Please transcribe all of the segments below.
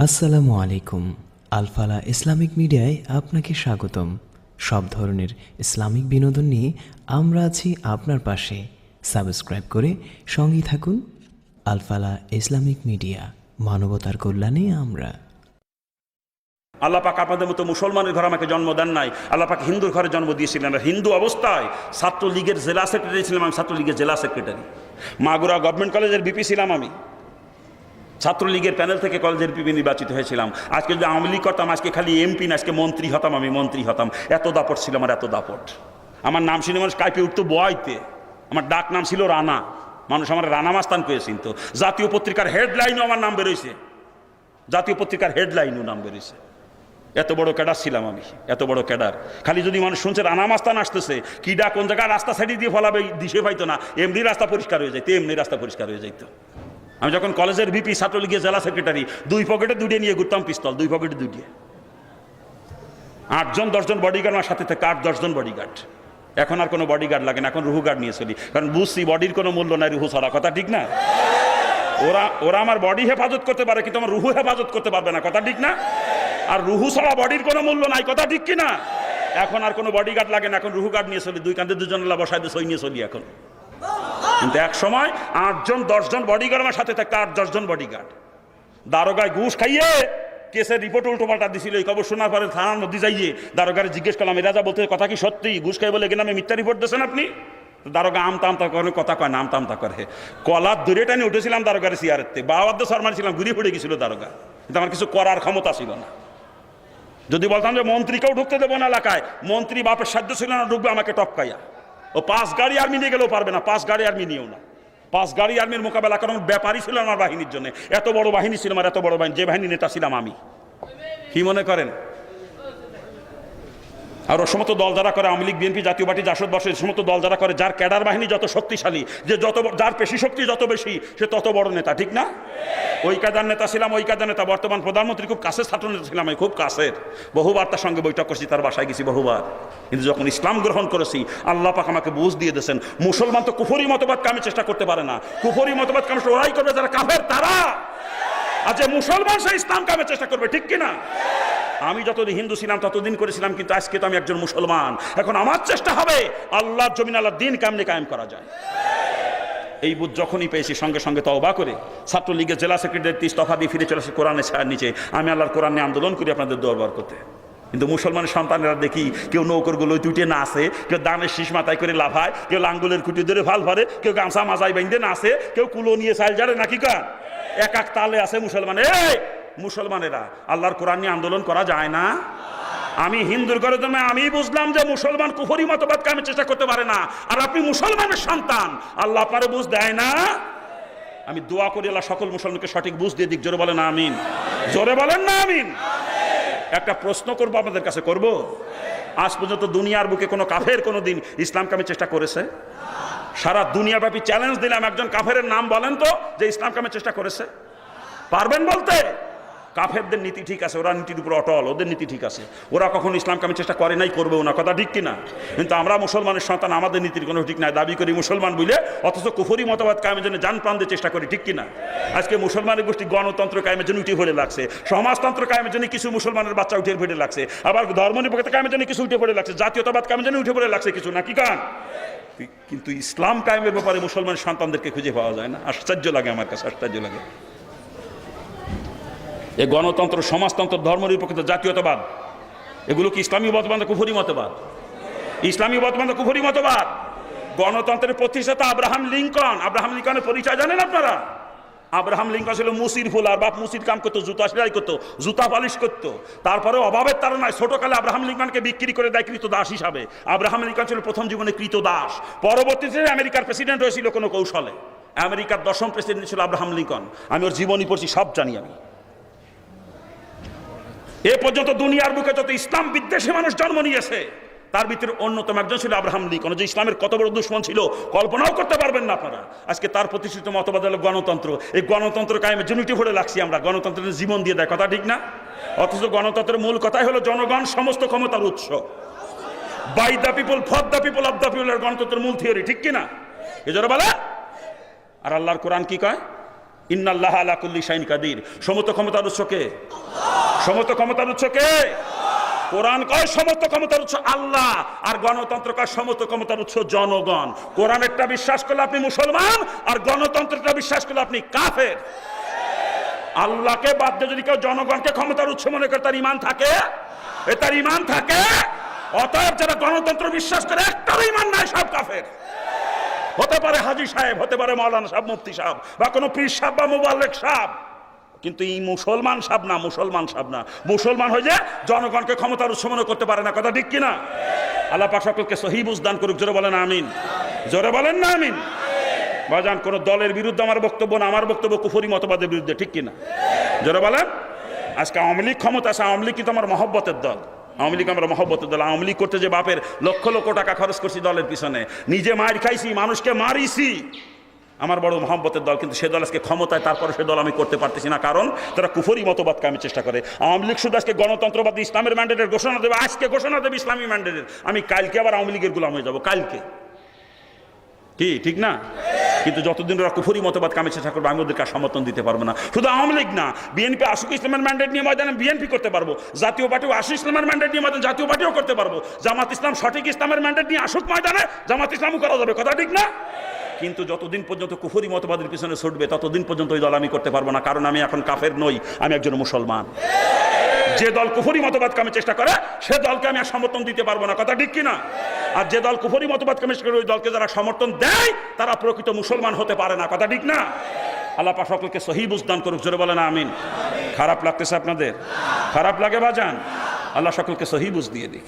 আসসালামু আলাইকুম। Al Falah Islamic মিডিয়ায় আপনাকে স্বাগতম। সব ধরনের ইসলামিক বিনোদন নিয়ে আমরা আছি আপনার পাশে। সাবস্ক্রাইব করে সঙ্গী থাকুন। আলফালা ইসলামিক মিডিয়া, মানবতার কল্যাণে আমরা। আল্লাহ পাক আপনাদের মতো মুসলমানের ঘরে আমাকে জন্ম দেন নাই, আল্লাহ পাক হিন্দুর ঘরে জন্ম দিয়েছিলেন। হিন্দু অবস্থায় ছাত্রলীগের জেলা সেক্রেটারি ছিলাম আমি, ছাত্রলীগের জেলা সেক্রেটারি। মাগুরা গভর্নমেন্ট কলেজের বিপি ছিলাম আমি, ছাত্রলীগের প্যানেল থেকে কলেজের বিপি নির্বাচিত হয়েছিলাম। আজকে যদি আওয়ামী লীগ করতাম আজকে খালি এমপি না, আজকে মন্ত্রী হতাম, আমি মন্ত্রী হতাম। এত দাপট ছিল আমার, এত দাপট। আমার নাম শুনে মানুষ কাইপে উঠতো বয়তে। আমার ডাক নাম ছিল রানা, মানুষ আমার রানা মাস্তান পেয়েছে। তো জাতীয় পত্রিকার হেডলাইনও আমার নাম বেরোইছে, জাতীয় পত্রিকার হেডলাইনও নাম বেরোইছে। এত বড় ক্যাডার ছিলাম আমি, এত বড় ক্যাডার। খালি যদি মানুষ শুনছে রানা মাস্তান আসতেছে, কিডা কোন জায়গায় রাস্তা সাইডে দিয়ে ফলাবে দিশে পাইতো না, এমনি রাস্তা পরিষ্কার হয়ে যাইতো, এমনি রাস্তা পরিষ্কার হয়ে যাইতো। আমি যখন কলেজের ভিপি, ছাত্রলীগের জেলা সেক্রেটারি, দুই পকেটে দুটিয়ে নিয়ে ঘুরতাম পিস্তল, দুই পকেটে দুটিয়ে। 8জন 10জন বডিগার্ড আমার সাথে থেকে, 8-10 জন বডিগার্ড। এখন আর কোনো বডিগার্ড লাগে না, এখন রুহু গার্ড নিয়ে চলি, কারণ বুঝছি বডির কোনো মূল্য নাই রুহু ছাড়া। কথা ঠিক না? ওরা আমার বডি হেফাজত করতে পারে কিন্তু আমার রুহু হেফাজত করতে পারবে না। কথা ঠিক না? আর রুহু ছাড়া বডির কোনো মূল্য নাই। কথা ঠিক কিনা? এখন আর কোনো বডিগার্ড লাগে না, এখন রুহু গার্ড নিয়ে চলি, দুই কাঁধে দুজন বসাই দিয়ে সই নিয়ে চলি এখন। কিন্তু এক সময় 8জন 10জন বডিগার্ড আমার সাথে থাকতো, 8-10 জন বডিগার্ড। দারোগায় ঘুষ খাইয়ে কেসের রিপোর্ট উল্টো পাল্টা দিছিল। এই খবর শোনার পরে থানার মধ্যে যাইয়ে দারোগারে জিজ্ঞেস করলাম, এরা যা বলতে কথা কি সত্যি? ঘুষ খাই বলে কিনা আমি মিথ্যা রিপোর্ট দিয়েছেন আপনি? দারোগা আমতা আমতা করে, কথা কয় না, আমতা আমতা করে। কলার দূরে টানি উঠেছিলাম দারোগারে সিয়ারেতে, বাবাদ্দ সরমার ছিলাম, ঘুরিয়ে পড়ে গেছিল দারোগা। কিন্তু আমার কিছু করার ক্ষমতা ছিল না। যদি বলতাম যে মন্ত্রীকেও ঢুকতে দেবো না এলাকায়, মন্ত্রী বাপের সাধ্য ছিল না ঢুকবে আমাকে টপকাইয়া। ও 5 গাড়ি আর্মি নিয়ে গেলেও পারবে না, 5 গাড়ি আর্মি নিয়েও না। 5 গাড়ি আর্মির মোকাবেলা করার ব্যাপারই ছিল আমার বাহিনীর জন্য। এত বড় বাহিনী ছিল আমার, এত বড় বাহিনী, যে বাহিনী নেতা ছিলাম আমি। কি মনে করেন? আর ওর সমস্ত দল যারা করে, আওয়ামী লীগ, বিএনপি, জাতীয় পার্টি, জাসদ, বর্ষ, এই সমস্ত দল যারা করে, যার ক্যাডার বাহিনী যত শক্তিশালী, যে যার পেশি শক্তি যত বেশি, সে তত বড় নেতা। ঠিক না? ওই কাদার নেতা ছিলাম, ওই কাদার নেতা। বর্তমান প্রধানমন্ত্রী খুব কাছের ছাত্র নেতা ছিলাম আমি, খুব কাছের। বহুবার তার সঙ্গে বৈঠক করছি, তার বাসায় গেছি বহুবার। কিন্তু যখন ইসলাম গ্রহণ করেছি, আল্লাহ পাক আমাকে বুঝ দিয়ে দিয়েছেন, মুসলমান তো কুফরি মতবাদকে আমি চেষ্টা করতে পারে না। কুফরি মতবাদকে আমি ওরাই করবে যারা কাফের, তারা। আর যে মুসলমান সে ইসলামকে আমি চেষ্টা করবে। ঠিক কিনা? আমি যতদিন হিন্দু ছিলাম ততদিন করেছিলাম, কিন্তু আজকে তো আমি একজন মুসলমান। এখন আমার চেষ্টা হবে আল্লাহর জমিন, আল্লাহর দ্বীন কেমনে কায়েম করা যায়। এই বুঝ যখনই পেয়েছি, সঙ্গে সঙ্গে তওবা করে ছাত্রলীগের জেলা সেক্রেটারি ইস্তফা দিয়ে ফিরে চলে আসে কোরআনের ছায়ার নিচে। আমি আল্লাহর কোরআন নিয়ে আন্দোলন করি আপনাদের দরবার করতে। কিন্তু মুসলমানের সন্তানেরা দেখি, কেউ নৌকর গুলো তুটে নাচে, কেউ দানের শীষ মাথায় করে লাফায়, কেউ লাঙ্গুলের খুঁটি ধরে ভাল ভরে, কেউ গামছা মাজাই বাইন্দে নাচে, কেউ কুলো নিয়ে চাইল যারে নাকি কান এক এক তালে আছে মুসলমান। এই মুসলমানেরা, আল্লাহর কোরআন নিয়ে আন্দোলন করা যায় না? আমি হিন্দুর ঘরে জন্মে আমি বুঝলাম যে মুসলমান কুফরি মতবাদকে আমি চেষ্টা করতে পারে না। আর আপনি মুসলমানের সন্তান, আল্লাহ আপনারে বুঝ দেয় না? আমি দোয়া করি আল্লাহ সকল মুসলমানকে সঠিক বুঝ দিয়ে দিক। জোরে বলেন আমিন, জোরে বলেন না আমিন। একটা প্রশ্ন করবো আপনাদের কাছে, করব? আজ পর্যন্ত দুনিয়ার বুকে কোনো কাফের কোনো দিন ইসলামকে আমি চেষ্টা করেছে? সারা দুনিয়াব্যাপী চ্যালেঞ্জ দিলাম, একজন কাফের নাম বলেন তো যে ইসলামকে আমি চেষ্টা করেছে? পারবেন বলতে? কাফেরদের নীতি ঠিক আছে, ওরা নীতির উপর অটল, ওদের নীতি ঠিক আছে। ওরা কখনো ইসলামকে আমি চেষ্টা করে নাই, করবেও না। কথা ঠিক কিনা? কিন্তু আমরা মুসলমানের সন্তান, আমাদের নীতির কোনো ঠিক নাই। দাবি করি মুসলমান বলে, অথচ কুফরি মতবাদ কায়েমের জন্য জান প্রাণ দিয়ে চেষ্টা করি। ঠিক কিনা? আজকে মুসলমানের গোষ্ঠী গণতন্ত্র কায়েমের জন্য উঠে পড়ে লাগছে, সমাজতন্ত্র কায়েমের জন্য কিছু মুসলমানের বাচ্চা উঠে পড়ে লাগছে, আবার ধর্মনিরপেক্ষতা কায়েমের জন্য কিছু উঠে পড়ে লাগছে, জাতীয়তাবাদ কায়েমের জন্য উঠে পড়ে লাগছে কিছু, নাকি কান? কিন্তু ইসলাম কায়েমের ব্যাপারে মুসলমানের সন্তানদেরকে খুঁজে পাওয়া যায় না। আশ্চর্য লাগে আমার কাছে, আশ্চর্য লাগে। এই গণতন্ত্র, সমাজতন্ত্র, ধর্মনিরপেক্ষতা, জাতীয়তাবাদ, এগুলো কি ইসলামী মতবাদ না কুফরি মতবাদ? ইসলামী মতবাদ না কুফরি মতবাদ? গণতন্ত্রের প্রতিষ্ঠাতা আব্রাহাম লিঙ্কন। আব্রাহাম লিঙ্কনের পরিচয় জানেন আপনারা? আব্রাহাম লিঙ্কন ছিল মুসির ফুলার বাপ, মুসির কাম করতো, জুতা সেলাই করতো, জুতা পালিশ করতো। তারপরে অভাবের তাড়নায় ছোটকালে আব্রাহাম লিঙ্কনকে বিক্রি করে দেয় কৃতদাস হিসাবে। আব্রাহাম লিঙ্কন ছিল প্রথম জীবনে কৃতদাস। পরবর্তীতে আমেরিকার প্রেসিডেন্ট হয়েছিল কোনো কৌশলে। আমেরিকার 10ম প্রেসিডেন্ট ছিল আব্রাহাম লিঙ্কন। আমি ওর জীবনী পড়ছি, সব জানি আমি। এ পর্যন্ত দুনিয়ার বুকে যত ইসলাম বিদ্বেষী মানুষ জন্ম নিয়েছে, তার ভিতরে অন্যতম একজন ছিল আব্রাহাম লিঙ্কন। যে ইসলামের কত বড় দুশ্মন ছিল কল্পনাও করতে পারবেন না আপনারা। আজকে তার প্রতিষ্ঠিত মতবাদ হলো গণতন্ত্র। এই গণতন্ত্র কায়েমের জন্য উঠে পড়ে লাগছি আমরা, গণতন্ত্রের জীবন দিয়ে দেয়। কথা ঠিক না? অথচ গণতন্ত্রের মূল কথাই হলো জনগণ সমস্ত ক্ষমতার উৎস। By the people, for the people, of the people, গণতন্ত্রের মূল থিওরি। ঠিক কিনা? এজন্য বলে। আর আল্লাহর কোরআন কি কয়? ইন্নাল্লাহা আলা কুল্লি শাইইন কাদির। সমস্ত ক্ষমতার উৎস কে? সমস্ত ক্ষমতার উৎস কে? কোরআন কয় সমস্ত ক্ষমতার উৎস আল্লাহ, আর গণতন্ত্র কয় সমস্ত ক্ষমতার উৎস জনগণ। কোরআনেরটা বিশ্বাস করলে আপনি মুসলমান, আর গণতন্ত্রটা বিশ্বাস করলে আপনি কাফের। আল্লাহকে বাদ দিয়ে যদি কেউ জনগণকে ক্ষমতার উৎস মনে করে তার ঈমান থাকে? তার ঈমান থাকে? অতএব যারা গণতন্ত্র বিশ্বাস করে একটারও ঈমান নাই, সব কাফের। হতে পারে হাজী সাহেব, হতে পারে মাওলানা সাহেব, মুফতি সাহেব, বা কোনো পীর সাহেব বা মুবাল্লিগ সাহেব, কিন্তু এই মুসলমান সাহেব না, মুসলমান সাহেব না। মুসলমান হয়ে যে জনগণকে ক্ষমতার উৎস মনে করতে পারে না, কথা ঠিক কিনা? আল্লাহ পাক সকলকে সহি বুঝ দান করুক, জোরে বলেন আমিন। জোরে বলেন না আমিন। বাজান, কোন দলের বিরুদ্ধে আমার বক্তব্য না, আমার বক্তব্য কুফরি মতবাদের বিরুদ্ধে, ঠিক কিনা? জোরে বলেন। আজকে আওয়ামী লীগ ক্ষমতা আছে, আওয়ামী লীগ কিন্তু আমার মহব্বতের দল। আওয়ামী লীগ আমরা মহব্বতের দল। আওয়ামী লীগ করতে যে বাপের লক্ষ লক্ষ টাকা খরচ করছি দলের পিছনে, নিজে মার খাইছি, মানুষকে মারিছি, আমার বড় মহব্বতের দল। কিন্তু সে দল আজকে ক্ষমতায়, তারপরে সে দল আমি করতে পারতেছি না, কারণ তারা কুফরি মতবাদকে আমি চেষ্টা করে। আওয়ামী লীগ শুধু আজকে গণতন্ত্রবাদী ইসলামের ম্যান্ডেটের ঘোষণা দেবে, আজকে ঘোষণা দেবে ইসলামী ম্যান্ডেটের, আমি কালকে আবার আওয়ামী লীগের গোলাম হয়ে যাবো, কালকে। কি ঠিক না? কিন্তু যতদিন ওরা কুফরি মতবাদকে আমি চেষ্টা করবো, আমি ওদেরকে সমর্থন দিতে পারবো না। শুধু আওয়ামী লীগ না, বিএনপি আসুক ইসলামের ম্যান্ডেট নিয়ে ময়দানে, বিএনপি করতে পারবো। জাতীয় পার্টিও আসুক ইসলামের ম্যান্ডেট নিয়ে ময়দানে, জাতীয় পার্টিও করতে পারবো। জামাত ইসলাম সঠিক ইসলামের ম্যান্ডেট নিয়ে আসুক ময়দানে, জামাত ইসলামও করা যাবে, কথা ঠিক না? কিন্তু যতদিন পর্যন্ত কুফরি মতবাদের পিছনে ছুটবে, ততদিন পর্যন্ত ওই দল আমি করতে পারবো না, কারণ আমি এখন কাফের নই, আমি একজন মুসলমান। যে দল কুফরি মতবাদকে আমি চেষ্টা করে, সে দলকে আমি আর সমর্থন দিতে পারবো না, কথা ঠিক কিনা? আর যে দল কুফরি মতবাদকে আমি চেষ্টা করে, ওই দলকে যারা সমর্থন দেয়, তারা প্রকৃত মুসলমান হতে পারে না, কথা ঠিক না? আল্লাহ পাক সকলকে সহি বুঝ দান করুক, জোরে বলেন আমিন। খারাপ লাগতেছে আপনাদের? খারাপ লাগে বাজান? আল্লাহ সকলকে সহি বুঝ দিয়ে দিক।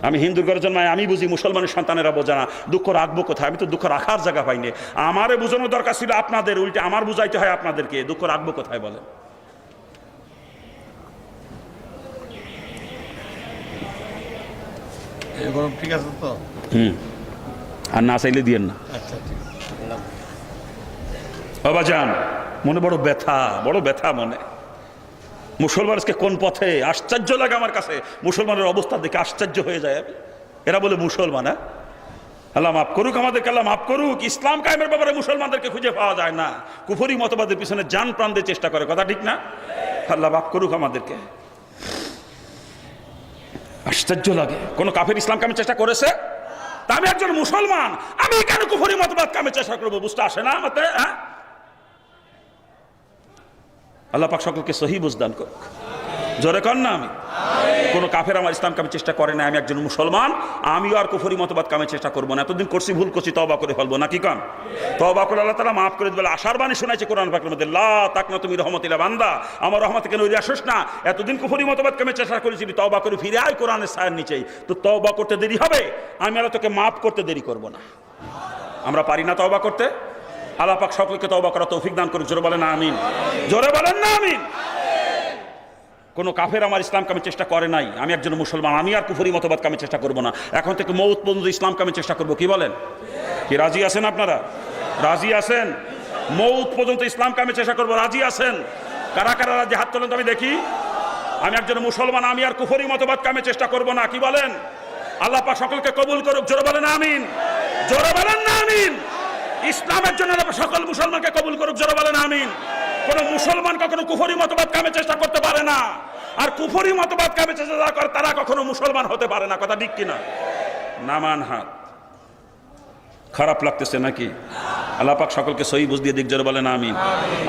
আমি হিন্দুর ঘরে জন্মায়, আমি বুঝি, মুসলমানের সন্তানেরা বোঝা না। দুঃখ রাখবো কোথায়? আমি তো দুঃখ রাখার জায়গা পাইনি। আমারে বোঝানোর দরকার ছিল আপনাদের, উল্টে আমার বুঝাইতে হয় আপনাদেরকে। দুঃখ রাখবো কোথায় বলেন? ঠিক আছে তো? আর না চাইলে দিয়েন না। আচ্ছা, ঠিক আছে। বাবা যান, মনে বড় ব্যথা, বড় ব্যথা মনে। মুসলমান আজকে কোন পথে? আশ্চর্য লাগে আমার কাছে মুসলমানের অবস্থা দেখে, আশ্চর্য হয়ে যায়। এরা বলে মুসলমান। আল্লাহ মাফ করুক আমাদেরকে, আল্লাহ মাফ করুক। ইসলাম কায়েমের ব্যাপারে মুসলমানদেরকে খুঁজে পাওয়া যায় না, কুফরি মতবাদের পিছনে জান প্রাণ দিয়ে চেষ্টা করে, কথা ঠিক না? আল্লাহ মাফ করুক আমাদেরকে। আশ্চর্য লাগে, কোন কাফের ইসলাম কামের চেষ্টা করেছে? তা আমি একজন মুসলমান, আমি কেন কুফরি মতবাদ কামের চেষ্টা করবো? বুঝতে আসে না আমাদের। আল্লাহ পাক সকলকে সহি বুঝ দান করুক, জোরে কর না আমি। কোন কাফের আমার ইসলাম কামের চেষ্টা করে না, আমি একজন মুসলমান, আমিও আর কুফরি মতবাদ কামের চেষ্টা করবো না। এতদিন করছি, ভুল করছি, তওবা করে ফেলবো, নাকি কন? তওবা করে আল্লাহ তাআলা মাফ করে দিবেন। আশার বাণী শোনাইছে কোরআন পাকের মধ্যে, লা তাকনাতু মির রাহমাতিল্লাহ, বান্দা আমার রহমত থেকে নইরে আসিস না। এতদিন কুফরি মতবাদ কামের চেষ্টা করেছিলি, তওবা করে ফিরে আয় কোরআনের ছায়ার নিচেই। তো তওবা করতে দেরি হবে, আমি আল্লাহ তোকে মাফ করতে দেরি করবো না। আমরা পারি না তওবা করতে? আল্লাহ পাক সকলকে তওবা করার তৌফিক দান করুক, জোরে বলেন আমিন। জোরে বলেন না আমিন। কোন কাফের আমার ইসলাম কামের চেষ্টা করে নাই, আমি একজন মুসলমান, আমি আর কুফরি মতবাদ কামের চেষ্টা করবো না। এখন থেকে মৌত পর্যন্ত ইসলাম কামের চেষ্টা করবো, কি বলেন? কি রাজি আছেন আপনারা? রাজি আছেন? মৌত পর্যন্ত ইসলাম কামের চেষ্টা করবো, রাজি আছেন? কারা কারা রাজি? হাত তোলেন তো আমি দেখি। আমি একজন মুসলমান, আমি আর কুফরি মতবাদ কামের চেষ্টা করবো না, কি বলেন? আল্লাহ পাক সকলকে কবুল করুক, জোরে বলেন আমিন। জোরে বলেন না আমিন। ইসলামের জন্য সকল মুসলমানকে কবুল করুক, জোরে বলেন আমিন। কোন মুসলমান কখনো কুফরি মতবাদ কামে চেষ্টা করতে পারে না, আর কুফরি মতবাদ কামে চেষ্টা করে তারা কখনো মুসলমান হতে পারে না, কথা ঠিক কিনা? নামান হাত। খারাপ লাগতেছে নাকি? আল্লাহ পাক সকলকে সহি বুঝ দিয়ে দিক, জোরে বলেন আমিন।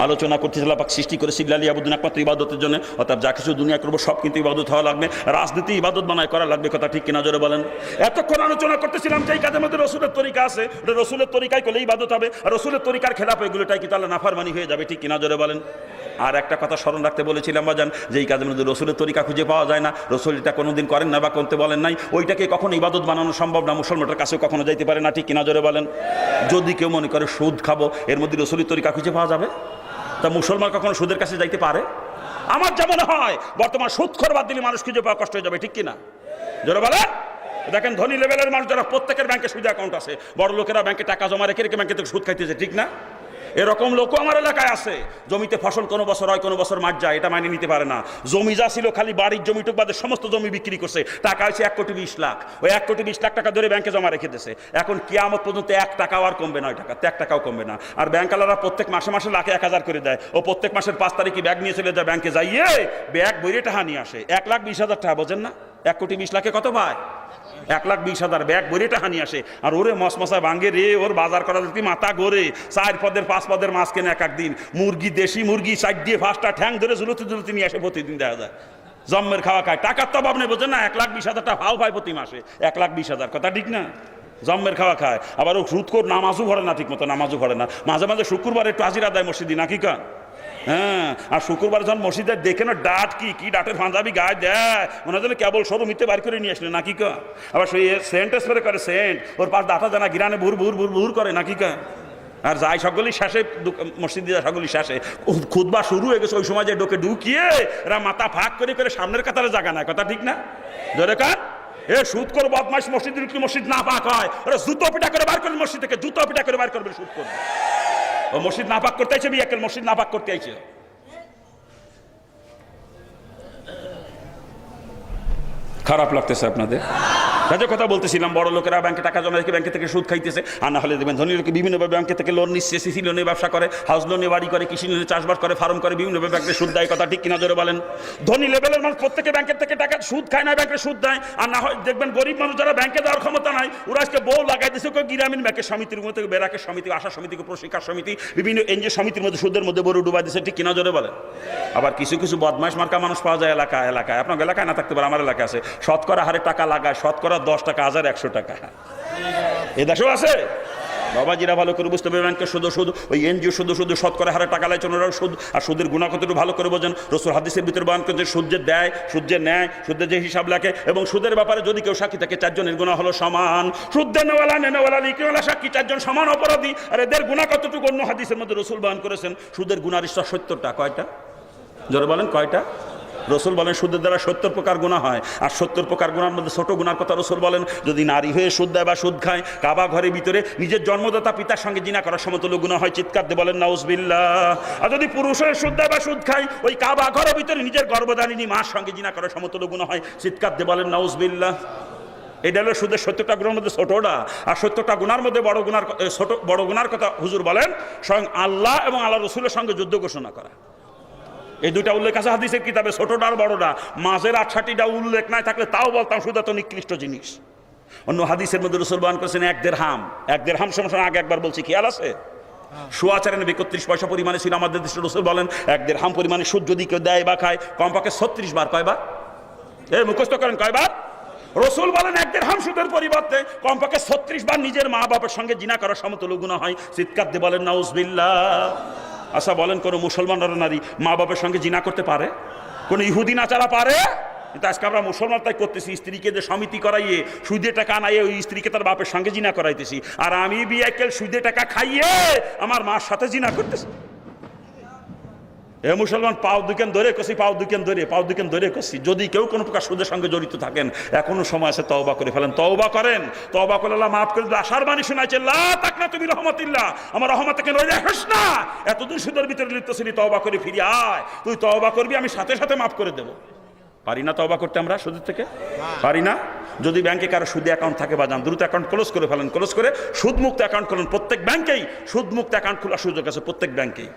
আলোচনা করতেছে আল্লাহ পাক সৃষ্টি করেছি লালি আবুদ্দিন একমাত্র ইবাদতের জন্য, অর্থাৎ যা কিছু দুনিয়া করবো সব কিন্তু ইবাদত হওয়া লাগবে, রাজনীতি ইবাদত বানায় করা লাগবে, কথা ঠিক কিনা? জোরে বলেন। এতক্ষণ আলোচনা করতেছিলাম যে এই কাজের মধ্যে রসুলের তরিকা আছে, ওটা রসুলের তরিকায় করলে ইবাদত হবে, আর রসুলের তরিকার খেলাফ এগুলোটাই কি তাহলে নাফরমানি হয়ে যাবে, ঠিক কিনা? জোরে বলেন। আর একটা কথা স্মরণ রাখতে বলেছিলাম বাজান, যে এই কাজের মধ্যে রসুলের তরিকা খুঁজে পাওয়া যায় না, রসুল এটা কোনোদিন করেন না বা করতে বলেন নাই, ওইটাকে কখনো ইবাদত বানানো সম্ভব না, মুসলমানের কাছেও কখনো যাইতে পারে না, ঠিক কিনা? জোরে বলেন। যদি কেউ মনে করে সুদ খাবো, এর মধ্যে রসুলের তরিকা খুঁজে পাওয়া যাবে? তা মুসলমান কখনো সুদের কাছে যাইতে পারে? আমার যেমন হয় বর্তমান সুদখোর বাদ দিলে মানুষ খুঁজে পাওয়া কষ্ট হয়ে যাবে, ঠিক কিনা? জোরে বলেন। দেখেন ধনী লেভেলের মানুষ যারা, প্রত্যেকের ব্যাংকে সুদ অ্যাকাউন্ট আছে, বড় লোকেরা ব্যাংকে টাকা জমা রেখে রেখে ব্যাংকে থেকে সুদ খাইতেছে, ঠিক না? এরকম লোকও আমার এলাকায় আছে। জমিতে ফসল কোনো বছর হয়, কোনো বছর মার যায়, এটা মাইনে নিতে পারে না। জমি যা ছিল খালি বাড়ির জমিটুক বাদে সমস্ত জমি বিক্রি করছে, টাকা হয়েছে 1,20,00,000। ওই 1,20,00,000 টাকা ধরে ব্যাংকে জমা রেখে দিয়েছে। এখন কিয়ামত পর্যন্ত 1 টাকাও আর কমবে না, ওই টাকা 1 টাকাও কমবে না। আর ব্যাংকালারা প্রত্যেক মাসে মাসে লাখে 1,000 করে দেয়। ও প্রত্যেক মাসের 5 তারিখে ব্যাগ নিয়ে চলে যায় ব্যাংকে, যাইয়ে ব্যাগ বইরে টাকা নিয়ে আসে। 1,20,000 টাকা, বোঝেন না? 1,20,00,000 কত পায়? 1,20,000 ব্যাগ বইরে টাকা নিয়ে আসে। আর ওরে মশমশায় ভাঙ্গে রে, ওর বাজার করা যদি মাথা গড়ে, 4 পদের 5 পদের মাছ কেনে এক একদিন। মুরগি, দেশি মুরগি সাইড দিয়ে 5টা ঠ্যাং ধরে ঝুলুতে ঝুলুতে নিয়ে আসে, প্রতিদিন দেখা যায়। জম্মের খাওয়া খায়, টাকার তো অভাব নেই, বোঝেন না? 1,20,000 টাকা ভাও পায় প্রতি মাসে। 1,20,000, কথা ঠিক না? জম্মের খাওয়া খায়। আবার ও সুদখোর, নামাজও পড়ে না ঠিক মতো, নামাজও পড়ে না। মাঝে মাঝে শুক্রবার একটু হাজিরা দেয় মসজিদে, নাকি কান? হ্যাঁ, আর শুক্রবার যখন মসজিদে দেখে না ডাট কি ডাটের পাঞ্জাবি গায়ে দেয়, মনে হয় কেবল শোরুমিতে বাড়ি করে নিয়ে আসলে, নাকি কা? আবার সেই সেন্ট স্প্রে করে, সেন্ট ওর পাশ ডাটা জানা গিরানে ভুর ভুর ভুর ভুর করে, নাকি কা? আর যাই সকলেই শেষে মসজিদে যায়, সকলেই শেষে খুতবা শুরু হয়ে গেছে, ওই সময় যে ডোকে ঢুকিয়ে এরা মাথা ফাঁক করে করে সামনের কাতারে জায়গা নেয়, কথা ঠিক না? ধরে কান এ সুদ করে বদমাইশ মসজিদ ঢুকলে মসজিদ না পাক হয়, ওরা জুতো পিটা করে বার করবে মসজিদ থেকে, জুতো পিটা করে বার করবে, সুদ করবে। ও মসজিদ নাপাক করতে আইছে, বিয়াকেল মসজিদ নাপাক করতে আইছে। খারাপ লাগতেছে আপনাদের? কাজে কথা বলতেছিলাম, বড় লোকেরা ব্যাংকে টাকা জমা রেখে ব্যাংকে থেকে সুদ খাইতেছে। আর না হলে দেবেন ধনী লোকে বিভিন্নভাবে ব্যাংকে থেকে লোন নিচ্ছে, সিসি লোনে ব্যবসা করে, হাউস লোনে বাড়ি করে, কৃষি লোনে চাষবাস করে, ফার্ম করে, বিভিন্নভাবে ব্যাংকে সুদ দেয়, কথা ঠিক কিনা জোরে বলেন? ধনী লেভেলের মানুষ প্রত্যেকে ব্যাংকের থেকে টাকা সুদ খায় না, ব্যাংকে সুদ দেয়। আর না হয় দেখবেন গরিব মানুষ যারা ব্যাংকে দেওয়ার ক্ষমতা নাই, ওরা আজকে বউ লাগাই দিচ্ছে গ্রামীণ ব্যাংকের সমিতির মধ্যে, বেরাকের সমিতি, আশা সমিতি, প্রশিক্ষা সমিতি, বিভিন্ন এনজিও সমিতির মধ্যে সুদের মধ্যে বড় ডুবাই দিচ্ছে, ঠিক কিনা জোরে বলেন? আবার কিছু কিছু বদমাইশ মার্কা মানুষ পাওয়া যায় এলাকায়, আপনার এলাকায় না থাকতে পারে, আমার এলাকায় আছে। শতকরা হারে টাকা লাগায়, শতকরা 10 টাকা, 1,100 টাকা। এ দেশেও আছে। বাবাজিরা ভালো করে বুঝতে হবে, ব্যাংকের শুধু ওই এনজিও শুধু শতকরা হারে টাকা লাইছেন, ওরাও সুদ। আর সুদের গুণা কতটুকু ভালো করে বোঝেন। রাসূল হাদিসের ভিতরে বয়ান করেছেন, সুদ যে দেয়, সুদ যে নেয়, সুদের যে হিসাব লাগে, এবং সুদের ব্যাপারে যদি কেউ সাক্ষী থাকে, 4 জনের গুণা হলো সমান। সুদ দেনেওয়ালা, নেনেওয়ালা, লিখনেওয়ালা, সাক্ষী 4 জন সমান অপরাধী। আর এদের গুণা কতটুকু অন্য হাদিসের মধ্যে রাসূল বয়ান করেছেন, সুদের গুণার স্তর 70টা। কয়টা? জোরে বলেন, কয়টা? রাসূল বলেন সুদের দ্বারা 70 প্রকার গুনাহ হয়। আর 70 প্রকার গুনার মধ্যে ছোট গুনার কথা রাসূল বলেন, যদি নারী হয়ে সুদ দেয় বা সুদ খায়, কাবা ঘরের ভিতরে নিজের জন্মদাতা পিতার সঙ্গে জিনা করার সমতুল্য গুনাহ হয়। চিৎকার দিয়ে বলেন নাউজুবিল্লাহ। আর যদি পুরুষ হয়ে সুদ দেয় বা সুদ খায়, ওই কাবা ঘরের ভিতরে নিজের গর্ভধারিণী মার সঙ্গে জিনা করার সমতুল্য গুনাহ হয়। চিৎকার দিয়ে বলেন নাউজুবিল্লাহ। এটা হলো সুদের 70টা গুণার মধ্যে ছোটটা। আর 70টা গুনার মধ্যে বড় গুনার কথা হুজুর বলেন, স্বয়ং আল্লাহ এবং আল্লাহ রসুলের সঙ্গে যুদ্ধ ঘোষণা করা। এই দুইটা উল্লেখ আছে হাদিসের কিতাবে, ছোটটা আর বড়টা। মাঝের 68টা উল্লেখ নাই থাকলে তাও বলতাম সুদ এত নিকৃষ্ট জিনিস। অন্য হাদিসের মধ্যে রাসূল বয়ান করেছেন 1 দেরহাম সমস্যা, আগে একবার বলছি, খেয়াল আছে? 4.31 পয়সা পরিমাণে ছিল আমাদের দেশে। রাসূল বলেন 1 দেরহাম পরিমাণে সুদ যদি কেউ দেয় বা খায়, কমপক্ষে 36 বার। কয়বার? মুখস্থ করেন, কয়বার? রাসূল বলেন 1 দেরহাম সুদের পরিবর্তে কমপক্ষে 36 বার নিজের মা বাবার সঙ্গে জিনা করার সমতুল্য গুনাহ হয়। চিৎকার দিয়ে বলেন নাউজুবিল্লাহ। আচ্ছা বলেন, কোন মুসলমানরা নারী মা বাবার সঙ্গে জিনা করতে পারে? কোন ইহুদি নাচারা পারে? কিন্তু আজকে আমরা মুসলমান তাই করতেছি, স্ত্রীকে যে সমিতি করাইয়ে সুদে টাকা আনাইয়ে ওই স্ত্রীকে তার বাপের সঙ্গে জিনা করাইতেছি। আর আমি বিয়াকেল সুদে টাকা খাইয়ে আমার মার সাথে জিনা করতেছি। এ মুসলমান, পাও দুকেন ধরে কষি। যদি কেউ কোনো প্রকার সুদের সঙ্গে জড়িত থাকেন, এখনো সময় আছে, তওবা করে ফেলেন। তওবা করেন, তওবা করে আল্লাহ মাফ করে দিলে। আশার বাণী শোনাইছে, লা তাকনাতু মির রাহমাতিল্লাহ, আমার রহমত থেকে নইলে হাস না। এতদিন সুদের ভিতরে লিপ্ত ছিলি, তওবা করে ফিরে আয়। তুই তওবা করবি, আমি সাথে সাথে মাফ করে দেবো। পারি না তওবা করতে আমরা সুদের থেকে? পারি না? যদি ব্যাংকে কারো সুদে অ্যাকাউন্ট থাকে বা যান, দ্রুত অ্যাকাউন্ট ক্লোজ করে ফেলেন। ক্লোজ করে সুদমুক্ত অ্যাকাউন্ট খুলুন। প্রত্যেক ব্যাংকেই সুদমুক্ত অ্যাকাউন্ট খোলার সুযোগ আছে, প্রত্যেক ব্যাংকেই।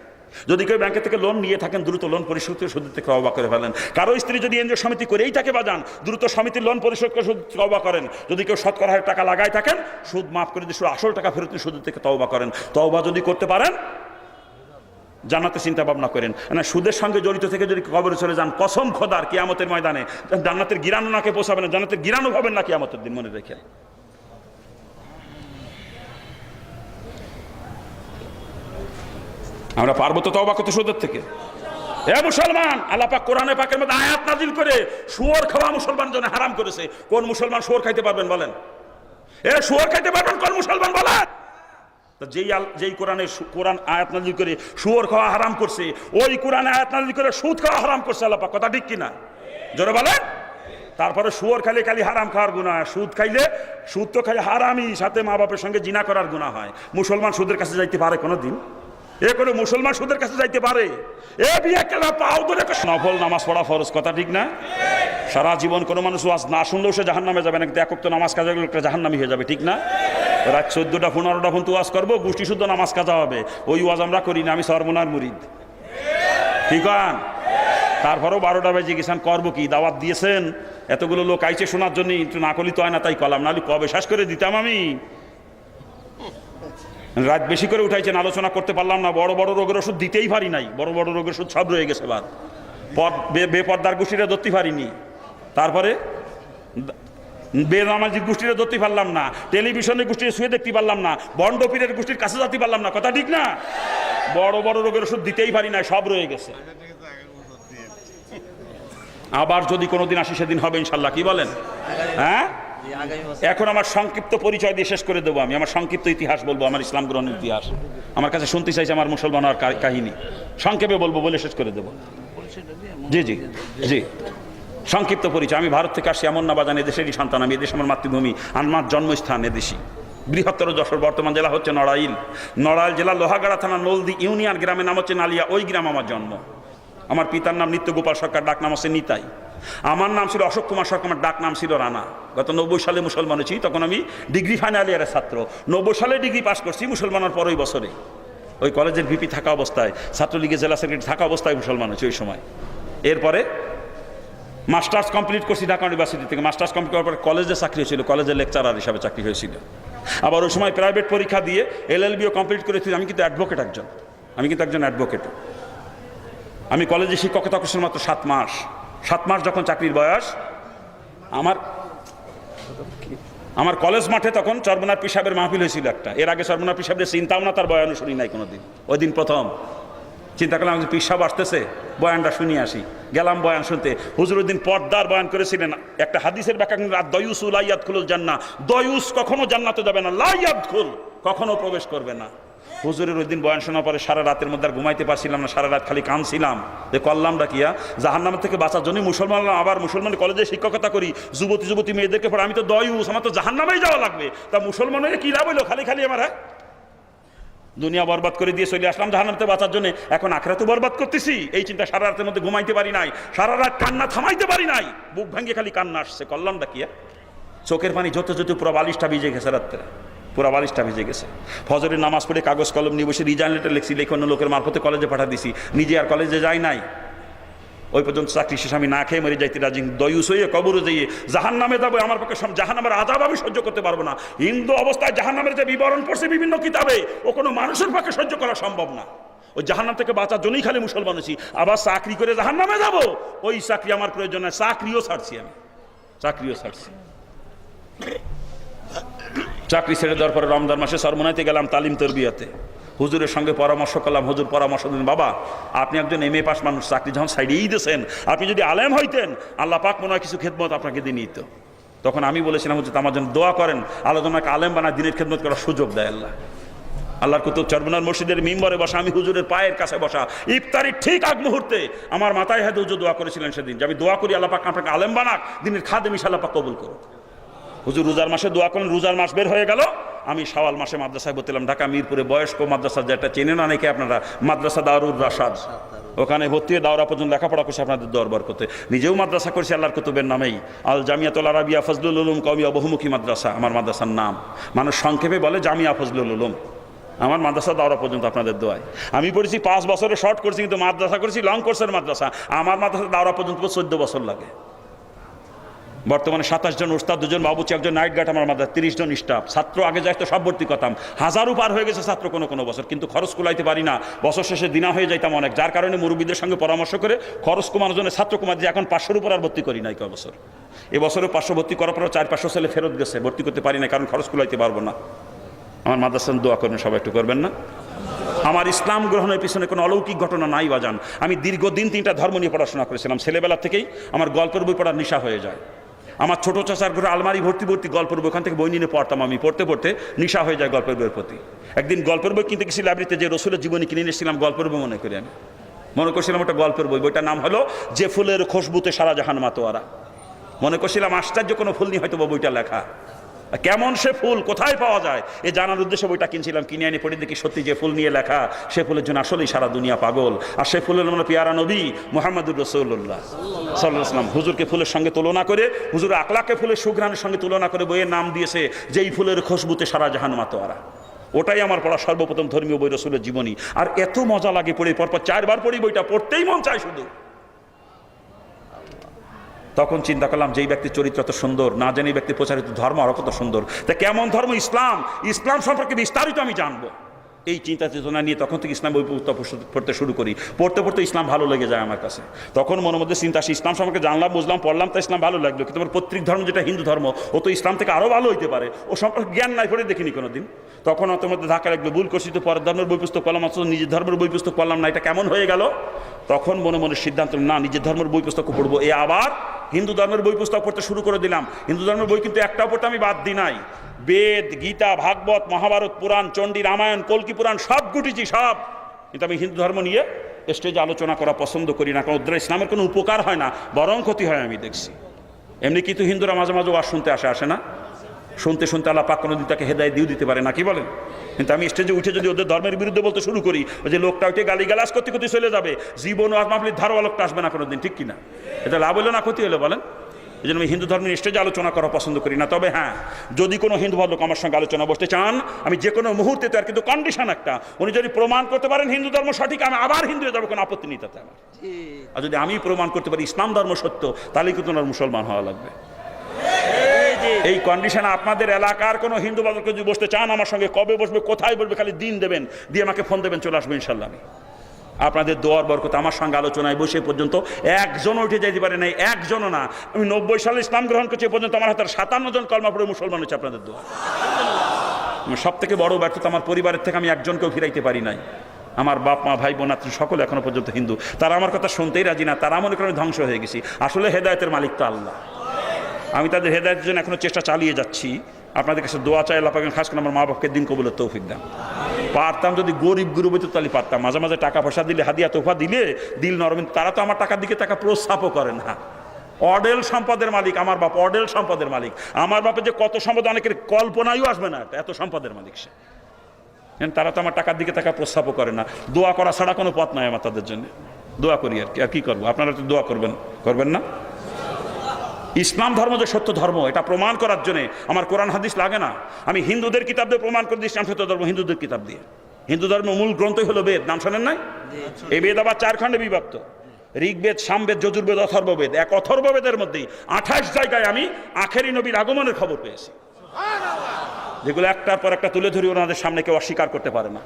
যদি কেউ ব্যাংকে থেকে লোন নিয়ে থাকেন, দ্রুত লোন পরিশোধ করে সুদের থেকে তওবা করে ফেলেন। কারো স্ত্রী যদি এনজিও সমিতি করেই থাকে বা যান, দ্রুত সমিতির লোন পরিশোধ করে সুদ তওবা করেন। যদি কেউ শতকরা হারে টাকা লাগাই থাকেন, সুদ মাফ করে দিয়ে আসল টাকা ফেরত দিয়ে সুদের থেকে তওবা করেন। তওবা যদি করতে পারেন, জান্নাতের চিন্তা ভাবনা করেন। না সুদের সঙ্গে জড়িত থেকে যদি কবরে চলে যান, কসম খোদার কিয়ামতের ময়দানে জান্নাতের গিরানো নাকে পৌঁছাবে না, জান্নাতের গিরানো পাবেন না কিয়ামতের দিন, মনে রেখে। আমরা পারবো তো তওবা করতে সুদের থেকে? এ মুসলমান, আল্লাহ পাক কোরআনে পাকের মধ্যে আয়াত নাজিল করে শুয়োর খাওয়া মুসলমান জন্য হারাম করেছে। কোন মুসলমান শুয়োর খাইতে পারবেন বলেন? শুয়োর খাইতে পারবেন কোন মুসলমান বলেন? যেই কোরআন আয়াত নাজিল করে শুয়োর খাওয়া হারাম করছে, ওই কোরআন আয়াত নাজিল করে সুদ খাওয়া হারাম করছে আল্লাহ পাক। কথা ঠিক কিনা জোরে বলেন? তারপরে শুয়োর খাইলে খালি হারাম খাওয়ার গুনাহ, সুদ খাইলে, সুদ তো খাইলে হারামই, সাথে মা বাপের সঙ্গে জিনা করার গুনাহ হয়। মুসলমান সুদের কাছে যাইতে পারে কোনোদিন? এ কোনো মুসলমান সুদের কাছে যাইতে পারে? এ বিয়ে কেলা পাও ধরে নফল নামাজ পড়া ফরজ, কথা ঠিক না? সারা জীবন কোনো মানুষ ওয়াজ না শুনলেও সে জাহান্নামে যাবে না, কিন্তু একক তো নামাজ কাজা গেলে একটা জাহান্নামী হয়ে যাবে, ঠিক না? রাত 14টা 15টা ফোন তো ওয়াজ করবো, গোষ্ঠী শুদ্ধ নামাজ কাজা হবে, ওই ওয়াজ আমরা করি না, আমি সরমনার মুরিদ, ঠিক আছে? তারপরেও 12টা বেজে গেছেন, করবো কি? দাওয়াত দিয়েছেন, এতগুলো লোক আইছে শোনার জন্য, একটু না করলি তো হয় না, তাই কলাম, নাহলে কবে শেষ করে দিতাম আমি। রাত বেশি করে উঠাইছেন, আলোচনা করতে পারলাম না, বড় বড় রোগের ওষুধ দিতেই পারি নাই, বড় বড় রোগের ওষুধ সব রয়ে গেছে, বাদ বেপর্দার গোষ্ঠীরা ধরতে পারিনি, তারপরে বেনামাজি গোষ্ঠীরা ধরতে পারলাম না, টেলিভিশনের গোষ্ঠীর শুয়ে দেখতে পারলাম না, বন্ডপীরের গোষ্ঠীর কাছে যেতে পারলাম না, কথা ঠিক না? বড় বড় রোগের ওষুধ দিতেই পারি না, সব রয়ে গেছে। আবার যদি কোনোদিন আসি সেদিন হবে ইনশাল্লাহ, কি বলেন? হ্যাঁ, এখন আমার সংক্ষিপ্ত পরিচয় দিয়ে শেষ করে দেবো, আমি আমার সংক্ষিপ্ত ইতিহাস বলবো, আমার ইসলাম গ্রহণের ইতিহাস। আমার কাছে শুনতে চাইছে আমার মুসলমান হওয়ার কাহিনী, সংক্ষেপে বলবো, বলে শেষ করে দেবো। জি জি জি, সংক্ষিপ্ত পরিচয়। আমি ভারত থেকে আসছি, এমন না বাজান এদেশেরই সন্তান আমি, এদেশ আমার মাতৃভূমি, আমার জন্মস্থান এদেশি। বৃহত্তর যশোর, বর্তমান জেলা হচ্ছে নড়াইল, নড়াইল জেলা লোহাগাড়া থানা নলদি ইউনিয়ন, গ্রামের নাম হচ্ছে নালিয়া, ওই গ্রাম আমার জন্ম। আমার পিতার নাম নিত্য গোপাল সরকার, ডাক নাম হচ্ছে নিতাই। আমার নাম ছিল অশোক কুমার সরকার, আমার ডাক নাম ছিল রানা। গত 90 সালে মুসলমান হয়েছি, তখন আমি ডিগ্রি ফাইনাল ইয়ারের ছাত্র। 90 সালে ডিগ্রি পাস করছি, মুসলমানের পরের বছরে ওই কলেজের ভিপি থাকা অবস্থায়, ছাত্রলীগের জেলা সেক্রেটারি থাকা অবস্থায় মুসলমান হয়েছি ওই সময়। এরপরে মাস্টার্স কমপ্লিট করছি ঢাকা ইউনিভার্সিটি থেকে। মাস্টার্স কমপ্লিট করার পরে কলেজে চাকরি হয়েছিল, কলেজের লেকচারার হিসাবে চাকরি হয়েছিল। আবার ওই সময় প্রাইভেট পরীক্ষা দিয়ে LLBও কমপ্লিট করেছি। আমি কিন্তু অ্যাডভোকেট একজন, আমি কিন্তু একজন অ্যাডভোকেট। আমি কলেজে শিক্ষকতা করছি মাত্র 7 মাস। 7 মাস যখন চাকরির বয়স, আমার কলেজ মাঠে তখন চরমনার পিসাবের মাহফিল হয়েছিল একটা। এর আগে চরমনার পিসাবের চিন্তাও না, তার বয়ানও শুনি নাই কোনোদিন। ওই দিন প্রথম চিন্তা করলাম যে পিসাব আসতেছে, বয়ানটা শুনিয়ে আসি। গেলাম বয়ান শুনতে। হুজুর ওই দিন পর্দার বয়ান করেছিলেন, একটা হাদিসের ব্যাখ্যা, দয়ুসু লা ইয়াদখুলুল জান্নাহ, দয়ুস কখনো জান্নাতে যাবে না, লা ইয়াদখুল কখনো প্রবেশ করবে না। হুজুরের ওই দিন বয়ান শোনার পরে সারা রাতের মধ্যে আর ঘুমাইতে পারছিলাম না, সারা রাত খালি কাঁদছিলাম যে করলামটা কিয়া, জাহান্নামের থেকে বাঁচার জন্য মুসলমান, আবার মুসলমান কলেজে শিক্ষকতা করি, যুবতী মেয়েদেরকে পড়ে, আমি তো দয়ুস, আমার তো জাহান্নামেই যাওয়া লাগবে, তা মুসলমান হয়ে কি লাভ হইলো? খালি খালি আমার দুনিয়া বরবাদ করে দিয়ে চলে আসলাম জাহান্নাম থেকে বাঁচার জন্য, এখন আখিরাতও বরবাদ করতেছি। এই চিন্তা সারা রাতের মধ্যে ঘুমাইতে পারি নাই, সারা রাত কান্না থামাইতে পারি নাই, বুক ভাঙে খালি কান্না আসছে। করলামটা কিয়া, চোখের পানি যত পুরো বালিশটা ভিজে গেছে, রাত্রে পুরো বালিশটা ভিজে গেছে। ফজরের নামাজ পড়ে কাগজ কলম নিয়ে বসে রিজাইন লেটার লিখছি, লিখে অন্য লোকের মারফতে কলেজে পাঠা দিছি, নিজে আর কলেজে যাই নাই। ওই পর্যন্ত চাকরি শেষ, আমি না খেয়ে মরে যাইতে রাজি, দয়ুস হয়ে কবরে যাইয়ে জাহান্নামে যাবো। আমার পক্ষে জাহান্নামের আযাব আমি সহ্য করতে পারবো না। হিন্দু অবস্থায় জাহান্নামের যে বিবরণ পড়ছে বিভিন্ন কিতাবে, ও কোনো মানুষের পক্ষে সহ্য করা সম্ভব না। ওই জাহান্নাম থেকে বাঁচার জন্যই খালি মুসলমান হয়েছি। আবার চাকরি করে জাহান্নামে যাবো, ওই চাকরি আমার প্রয়োজন নাই। চাকরিও ছাড়ছি আমি, চাকরিও ছাড়ছি। চাকরি ছেড়ে দেওয়ার পরে রমজান মাসে সরমনাইতে গেলাম তালিম তরবিয়াতে। হুজুরের সঙ্গে পরামর্শ করলাম। হুজুর পরামর্শ দিন, বাবা আপনি একজন MA পাস মানুষ, চাকরি যখন সাইডেই দিয়েছেন, আপনি যদি আলেম হইতেন আল্লাহ পাক মনে হয় কিছু খেদমত আপনাকে দিয়ে নিত। তখন আমি বলেছিলাম, হুজুর আমার জন্য দোয়া করেন, আল্লাহ তোমাকে আলেম বানায় দিনের খেদমত করার সুযোগ দেয় আল্লাহ। আল্লাহর কুতুব চরমনার মসজিদের মিম্বরে বসা, আমি হুজুরের পায়ের কাছে বসা, ইফতারির ঠিক আগ মুহূর্তে আমার মাথায় হাতে হুজুর দোয়া করেছিলেন সেদিন, যে আমি দোয়া করি আল্লাহ পাক আপনাকে আলেম বানাক, দিনের খাদেম ইনশাআল্লাহ পাক কবুল করুন। হুজুর রোজার মাসে দোয়া করেন, রোজার মাস বের হয়ে গেল, আমি শাওয়াল মাসে মাদ্রাসায় ভর্তি হলাম। ঢাকা মিরপুরে বয়স্ক মাদ্রাসা, যেটা চেনেন অনেকে আপনারা, মাদ্রাসা দারুর রাশাদ, ওখানে ভর্তি হয়ে দাওরা পর্যন্ত লেখাপড়া করছে আপনাদের দরবার করতে। নিজেও মাদ্রাসা করছি আল্লাহর কুতুবের নামেই, আল জামিয়াতুল আরাবিয়া ফজলুল উলুম কওমিয়া বহুমুখী মাদ্রাসা আমার মাদ্রাসার নাম। মানুষ সংক্ষেপে বলে জামিয়া ফজলুল উলুম। আমার মাদ্রাসা দাওরা পর্যন্ত আপনাদের দোয়ায়। আমি পড়েছি 5 বছরে শর্ট করছি, কিন্তু মাদ্রাসা করেছি লং কোর্সের মাদ্রাসা। আমার মাদ্রাসা দাওরা পর্যন্ত 14 বছর লাগে। বর্তমানে 27 জন উস্তাদ, 2 জন বাবুচি, 1 জন নাইট গার্ড আমার মাদ্রাসা, 30 জন স্টাফ। ছাত্র আগে যাই তো সব ভর্তি করতাম, 1000 পার হয়ে গেছে ছাত্র কোনো বছর, কিন্তু খরচ কুলাইতে পারি না। বছর শেষে দিনা হয়ে যাইতাম অনেক, যার কারণে মুরব্বীদের সঙ্গে পরামর্শ করে খরচ কমানোর জন্য ছাত্র কমার দিয়ে এখন 500-র উপর আর ভর্তি করি নাই কয় বছর। এবছরও 500 ভর্তি করার পর 400-500 ছেলে ফেরত গেছে, ভর্তি করতে পারি না, কারণ খরচ কুলাইতে পারবো না। আমার মাদ্রাসার দোয়া করবেন, সবাই একটু করবেন না? আমার ইসলাম গ্রহণের পিছনে কোনো অলৌকিক ঘটনা নাই বাজান। আমি দীর্ঘদিন 3টা ধর্ম নিয়ে পড়াশোনা করেছিলাম। ছেলেবেলা থেকেই আমার গল্পের বই পড়ার নেশা হয়ে যায়। আমার ছোটো চাচার ঘরে আলমারি ভর্তি গল্পের বই, ওখান থেকে বই নিয়ে পড়তাম। আমি পড়তে পড়তে নেশা হয়ে যায় গল্পের বইয়ের প্রতি। একদিন গল্পের বই কিনতে গেছি লাইব্রেরিতে, যে রসুলের জীবনী কিনে নিয়েছিলাম গল্পের বই মনে করি। আমি মনে করছিলাম একটা গল্পের বই, বইটার নাম হলো যে ফুলের খুশবুতে সারা জাহান মাতোয়ারা। মনে করছিলাম আশ্চর্য কোনো ফুল নিয়ে হয়তো বইটা লেখা। কেমন সে ফুল কোথায় পাওয়া যায় এ জানার উদ্দেশ্যে বইটা কিনছিলাম, কিনে এনে পড়ে দেখি সত্যি যে ফুল নিয়ে লেখা সে ফুলের জন্য আসলেই সারা দুনিয়া পাগল। আর সে ফুলের নাম পিয়ারা নবী মুহাম্মদুর রাসূলুল্লাহ সাল্লাল্লাহু আলাইহি ওয়াসাল্লাম। হুজুরকে ফুলের সঙ্গে তুলনা করে, হুজুর আকলাকে ফুলের সুঘ্রাণের সঙ্গে তুলনা করে বইয়ের নাম দিয়েছে যে এই ফুলের খুশবুতে সারা জাহান্নাম মাতোয়ারা। ওটাই আমার পড়া সর্বপ্রথম ধর্মীয় বই রসুলের জীবনী। আর এত মজা লাগে পড়ে, পরপর 4 বার পড়ি বইটা, পড়তেই মন চায় শুধু। তখন চিন্তা করলাম যে এই ব্যক্তির চরিত্র এত সুন্দর, না জানি ব্যক্তি প্রচারিত ধর্ম আরো কত সুন্দর, তা কেমন ধর্ম ইসলাম, ইসলাম সম্পর্কে বিস্তারিত আমি জানবো। এই চিন্তা চেতনা নিয়ে তখন থেকে ইসলাম বই পড়তে শুরু করি। পড়তে পড়তে ইসলাম ভালো লেগে যায় আমার কাছে। তখন মনের মধ্যে চিন্তা আসে ইসলাম সম্পর্কে জানলাম, বুঝলাম, পড়লাম, তা ইসলাম ভালো লাগলো। কিন্তু আমার পৈতৃক ধর্ম যেটা হিন্দু ধর্ম, ও তো ইসলাম থেকে আরও ভালো হইতে পারে, ও সম্পর্কে জ্ঞান নাই, পড়ে দেখিনি কোনোদিন। তখন অত মধ্যে ধাক্কা লাগলো, ভুল করছি তো, পরের ধর্মের বই পুস্তক পড়লাম অথচ নিজের ধর্মের বই পুস্তক পড়লাম না, এটা কেমন হয়ে গেল। তখন মনে মনে সিদ্ধান্ত না, নিজের ধর্মের বই পুস্তক পড়বো। এ আবার হিন্দু ধর্মের বই পুস্তক পড়তে শুরু করে দিলাম। হিন্দু ধর্মের বই কিন্তু একটাও পড়তে আমি বাদ দিই নাই। বেদ, গীতা, ভাগবত, মহাভারত, পুরাণ, চণ্ডী, রামায়ণ, কল্কি পুরাণ সব গুটিছি, সব। কিন্তু আমি হিন্দু ধর্ম নিয়ে স্টেজে আলোচনা করা পছন্দ করি না, কারণ ওদের ইসলামের কোনো উপকার হয় না, বরং ক্ষতি হয় আমি দেখছি। এমনি কিন্তু হিন্দুরা মাঝে মাঝে ওয়াজ শুনতে আসে না? শুনতে শুনতে আল্লাহ পাক কোনোদিন তাকে হেদায়েত দিয়ে দিতে পারে না, কি বলেন? কিন্তু আমি স্টেজে উঠে যদি ওদের ধর্মের বিরুদ্ধে বলতে শুরু করি, ওই যে লোকটা উঠে গালিগালাজ করতে করতে চলে যাবে, জীবন ও মাহফিলের ধারোয়া লোকটা আসবে না কোনোদিন, ঠিক কিনা? এটা লাভ হলো না ক্ষতি হলো বলেন? এই জন্য আমি হিন্দু ধর্মের স্টেজে আলোচনা করা পছন্দ করি না। তবে হ্যাঁ, যদি কোনো হিন্দু ভদ্রলোক আমার সঙ্গে আলোচনা বসতে চান, আমি যে কোনো মুহূর্তে, তার কিন্তু কন্ডিশন একটা, উনি যদি প্রমাণ করতে পারেন হিন্দু ধর্ম সঠিক, আমি আবার হিন্দু হয়ে যাবো, কোনো আপত্তি নেই তাতে আমার। আর যদি আমি প্রমাণ করতে পারি ইসলাম ধর্ম সত্য, তাহলে কিন্তু ওনার মুসলমান হওয়া লাগবে। এই কন্ডিশনে আপনাদের এলাকার কোনো হিন্দু ভদ্রলোক যদি বসতে চান আমার সঙ্গে, কবে বসবে, কোথায় বসবে, খালি দিন দেবেন, দিয়ে আমাকে ফোন দেবেন, চলে আসবো ইনশাল্লাহ। আমি আপনাদের দোয়ার বরকত আমার সঙ্গে আলোচনায় বসে পর্যন্ত একজন উঠে যেতে পারে নাই, একজনও না। আমি 90 সালে ইসলাম গ্রহণ করছি, পর্যন্ত আমার হাতে 57 জন কলমা পড়ে মুসলমান হচ্ছে আপনাদের দোয়া। সব থেকে বড় ব্যর্থতা আমার পরিবারের থেকে আমি একজনকেও ফিরাইতে পারি নাই। আমার বাপ মা ভাই বোন সকলে এখনো পর্যন্ত হিন্দু, তারা আমার কথা শুনতেই রাজি না, তারা মনে করে আমি ধ্বংস হয়ে গেছি। আসলে হেদায়েতের মালিক তো আল্লাহ। আমি তাদের হেদায়েতের জন্য এখনো চেষ্টা চালিয়ে যাচ্ছি। আপনাদের কাছে দোয়া চাই, আল্লাহ পাক খাস করে আমার মা বাপকে দিন কবুলের তৌফিক দেন। পারতাম যদি গরিব গুরুব হইতো তাহলে পারতাম, মাঝে মাঝে টাকা পয়সা দিলে, হাদিয়া তোফা দিলে দিল নরম। তারা তো আমার টাকার দিকে টাকা প্রস্তাবও করে না। অডেল সম্পদের মালিক আমার বাপ, অডেল সম্পদের মালিক। আমার বাপে যে কত সম্পদ অনেকের কল্পনায়ও আসবে না, এত সম্পদের মালিক সে। তারা তো আমার টাকার দিকে টাকা প্রস্তাবও করে না। দোয়া করা ছাড়া কোনো পথ নাই আমার তাদের জন্য। দোয়া করি আর কি, আর কি করবো? আপনারা তো দোয়া করবেন না? ইসলাম ধর্ম যে সত্য ধর্ম, এটা প্রমাণ করার জন্য আমার কোরআন হাদিস লাগে না। আমি হিন্দুদের কিতাব দিয়ে প্রমাণ করে দিই ইসলাম সত্য ধর্ম, হিন্দুদের কিতাব দিয়ে। হিন্দু ধর্মের মূল গ্রন্থই হলো বেদ, নাম শোনেন নাই? এই বেদ আবার 4 খণ্ডে বিভক্ত, ঋগ্বেদ, সামবেদ, যজুর্বেদ, অথর্ববেদ। এক অথর্ববেদের মধ্যেই 28 জায়গায় আমি আখেরি নবীর আগমনের খবর পেয়েছি, যেগুলো একটার পর একটা তুলে ধরি, ওনাদের সামনে কেউ অস্বীকার করতে পারে না।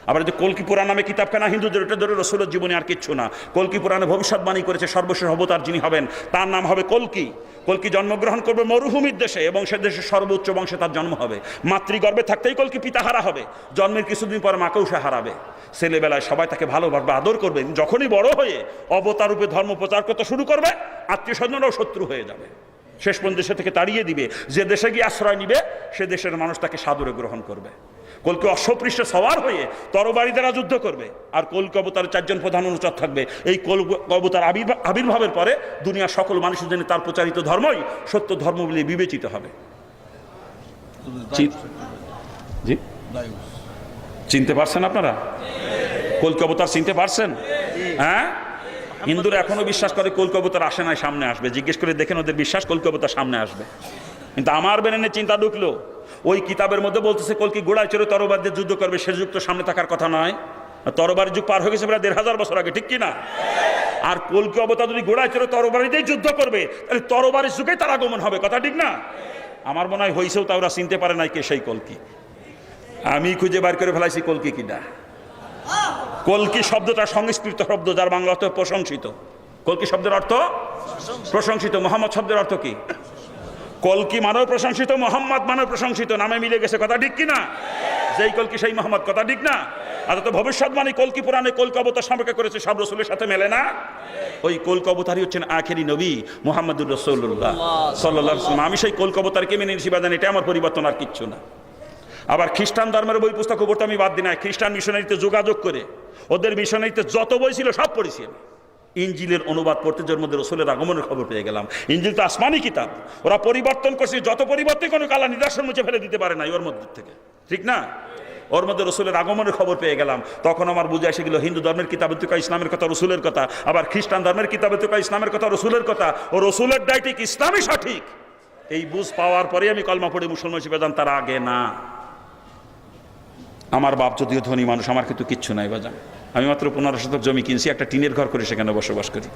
আবার যে কল্কি পুরাণ নামে কিতাবখানা হিন্দুদের, ওটা ধরে রসুলের জীবনী আর কিচ্ছু না। কল্কি পুরাণে ভবিষ্যৎবাণী করেছে সর্বশেষ অবতার যিনি হবেন তার নাম হবে কল্কি। কল্কি জন্মগ্রহণ করবে মরুভূমির দেশে, এবং সে দেশের সর্বোচ্চ বংশে তার জন্ম হবে। মাতৃগর্ভে থাকতেই কল্কি পিতাহারা হবে, জন্মের কিছুদিন পর মাকেও সে হারাবে। ছেলেবেলায় সবাই তাকে ভালোবাসবে, আদর করবে। যখনই বড় হয়ে অবতার রূপে ধর্ম প্রচার করতে শুরু করবে, আত্মীয় স্বজনরাও শত্রু হয়ে যাবে, শেষ পর্যন্ত দেশে থেকে তাড়িয়ে দিবে। যে দেশে গিয়ে আশ্রয় নিবে সে দেশের মানুষ তাকে সাদরে গ্রহণ করবে। কল্কি অশ্বপৃষ্ঠে সওয়ার হয়ে তরবারি দ্বারা যুদ্ধ করবে। আর কল্কি অবতারের 4 জন প্রধান অনুচর থাকবে। এই কল্কি অবতার আবির্ভাবের পরে দুনিয়ার সকল মানুষের জন্য তার প্রচারিত ধর্মই সত্য ধর্ম বলে বিবেচিত হবে। জি, চিনতে পারছেন আপনারা? কল্কি অবতার চিনতে পারছেন? হ্যাঁ, হিন্দুরা এখনো বিশ্বাস করে কল্কি অবতার আসে নাই, সামনে আসবে। জিজ্ঞেস করে দেখেন ওদের বিশ্বাস কল্কি অবতার সামনে আসবে। কিন্তু আমার বেরেনে চিন্তা ঢুকলো, ওই কিতাবের মধ্যে বলতেছে কল্কি ঘোড়ায় চড়ে তরবারি দিয়ে যুদ্ধ করবে, সে যুগ তো সামনে থাকার কথা নয়। তরবারির যুগ পার হয়ে গেছে প্রায় 1500 বছর আগে, ঠিক কিনা? আর কল্কি অবতার যদি ঘোড়ায় চড়ে তরবারি দিয়ে যুদ্ধ করবে, তাহলে তরবারির যুগে তার আগমন হবে, কথা ঠিক না? আমার মনে হয় হয়েছেও, তা ওরা চিনতে পারে নাই কে সেই কল্কি। আমি খুঁজে বার করে ফেলাইছি কল্কি কিনা। কল্কি শব্দটা সংস্কৃত শব্দ, যার বাংলা অর্থ প্রশংসিত। কল্কি শব্দের অর্থ প্রশংসিত। মোহাম্মদ শব্দের অর্থ কি? কল্কি মানেও প্রশংসিত, মোহাম্মদ মানেও প্রশংসিত, নামে মিলে গেছে, কথা ঠিক কিনা? যেই কল্কি সেই মোহাম্মদ, কথা ঠিক না? আর তো ভবিষ্যৎবাণী কল্কি পুরাণে কল্কি অবতার সম্পর্কে করেছে, সব রসুলের সাথে মেলে না। ওই কল্কি অবতারই হচ্ছেন আখেরি নবী মুহাম্মদুর রাসূলুল্লাহ সাল্লাল্লাহু আলাইহি ওয়াসাল্লাম। আমি সেই কল্কি অবতারকে মেনে নিয়েছি, বাজান, এটা আমার পরিবর্তন আর কিচ্ছু না। আবার খ্রিস্টান ধর্মের বই পুস্তক পড়তে আমি বাদ দিই না। খ্রিস্টান মিশনারিতে যোগাযোগ করে ওদের মিশনারিতে যত বই ছিল সব পড়েছি আমি। ইঞ্জিলের অনুবাদ পড়তে যার মধ্যে রসুলের আগমনের খবর পেয়ে গেলাম। ইঞ্জিল তো আসমানি কিতাব, ওরা পরিবর্তন করছে, যত পরিবর্তন কোনো কালা নিদর্শন মুছে ফেলে দিতে পারে না ওর মধ্যে থেকে, ঠিক না? ওর মধ্যে রসুলের আগমনের খবর পেয়ে গেলাম। তখন আমার বুঝে এসে গেল হিন্দু ধর্মের কিতাবে তো ইসলামের কথা, রসুলের কথা, আবার খ্রিস্টান ধর্মের কিতাবে তো ইসলামের কথা, রসুলের কথা, ও রসুলের ডাই ঠিক, ইসলামই সঠিক। এই বুঝ পাওয়ার পরে আমি কলমা পড়ে মুসলমান হিসেবে যান, তার আগে না। আমার বাপ যদিও ধনী মানুষ, আমার কিন্তু কিচ্ছু নাই বাজান। আমি মাত্র 15 শতক জমি কিনছি, একটা টিনের ঘর করে সেখানে বসবাস করি।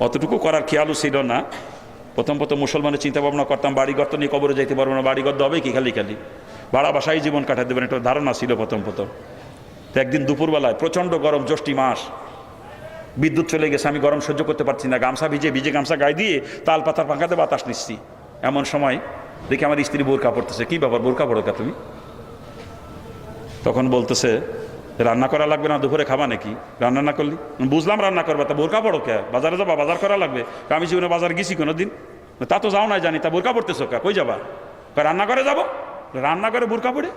অতটুকু করার খেয়ালও ছিল না। প্রথম মুসলমানের চিন্তা ভাবনা করতাম বাড়িঘর তো নিয়ে কবরে যাইতে পারবো না, বাড়িঘর তো হবে কি খালি খালি, ভাড়া বাসায় জীবন কাটাতে দেবেন, একটা ধারণা ছিল প্রথম। তো একদিন দুপুরবেলায় প্রচণ্ড গরম, জ্যৈষ্ঠী মাস, বিদ্যুৎ চলে গেছে, আমি গরম সহ্য করতে পারছি না, গামছা ভিজে গামছা গায়ে দিয়ে তাল পাতার পাখাতে বাতাস নিচ্ছি। এমন সময় দেখি আমার স্ত্রী বোরকা পড়তেছে। কি ব্যাপার, বোরকা পড়ো কা তুমি? তখন বলতেছে রান্না করা লাগবে না, দুপুরে খাবা নাকি? রান্না না করলি? বুঝলাম রান্না করবা, তা বোরকা পড়ো কে? বাজারে যাবা, বাজার করা লাগবে। আমি জীবনে বাজার গেছি কোনো দিন? তা তো যাও নাই জানি, তা বোরকা পড়তেছো কা? কই যাবা? রান্না করে যাবো। রান্না করে বোরকা পড়ে?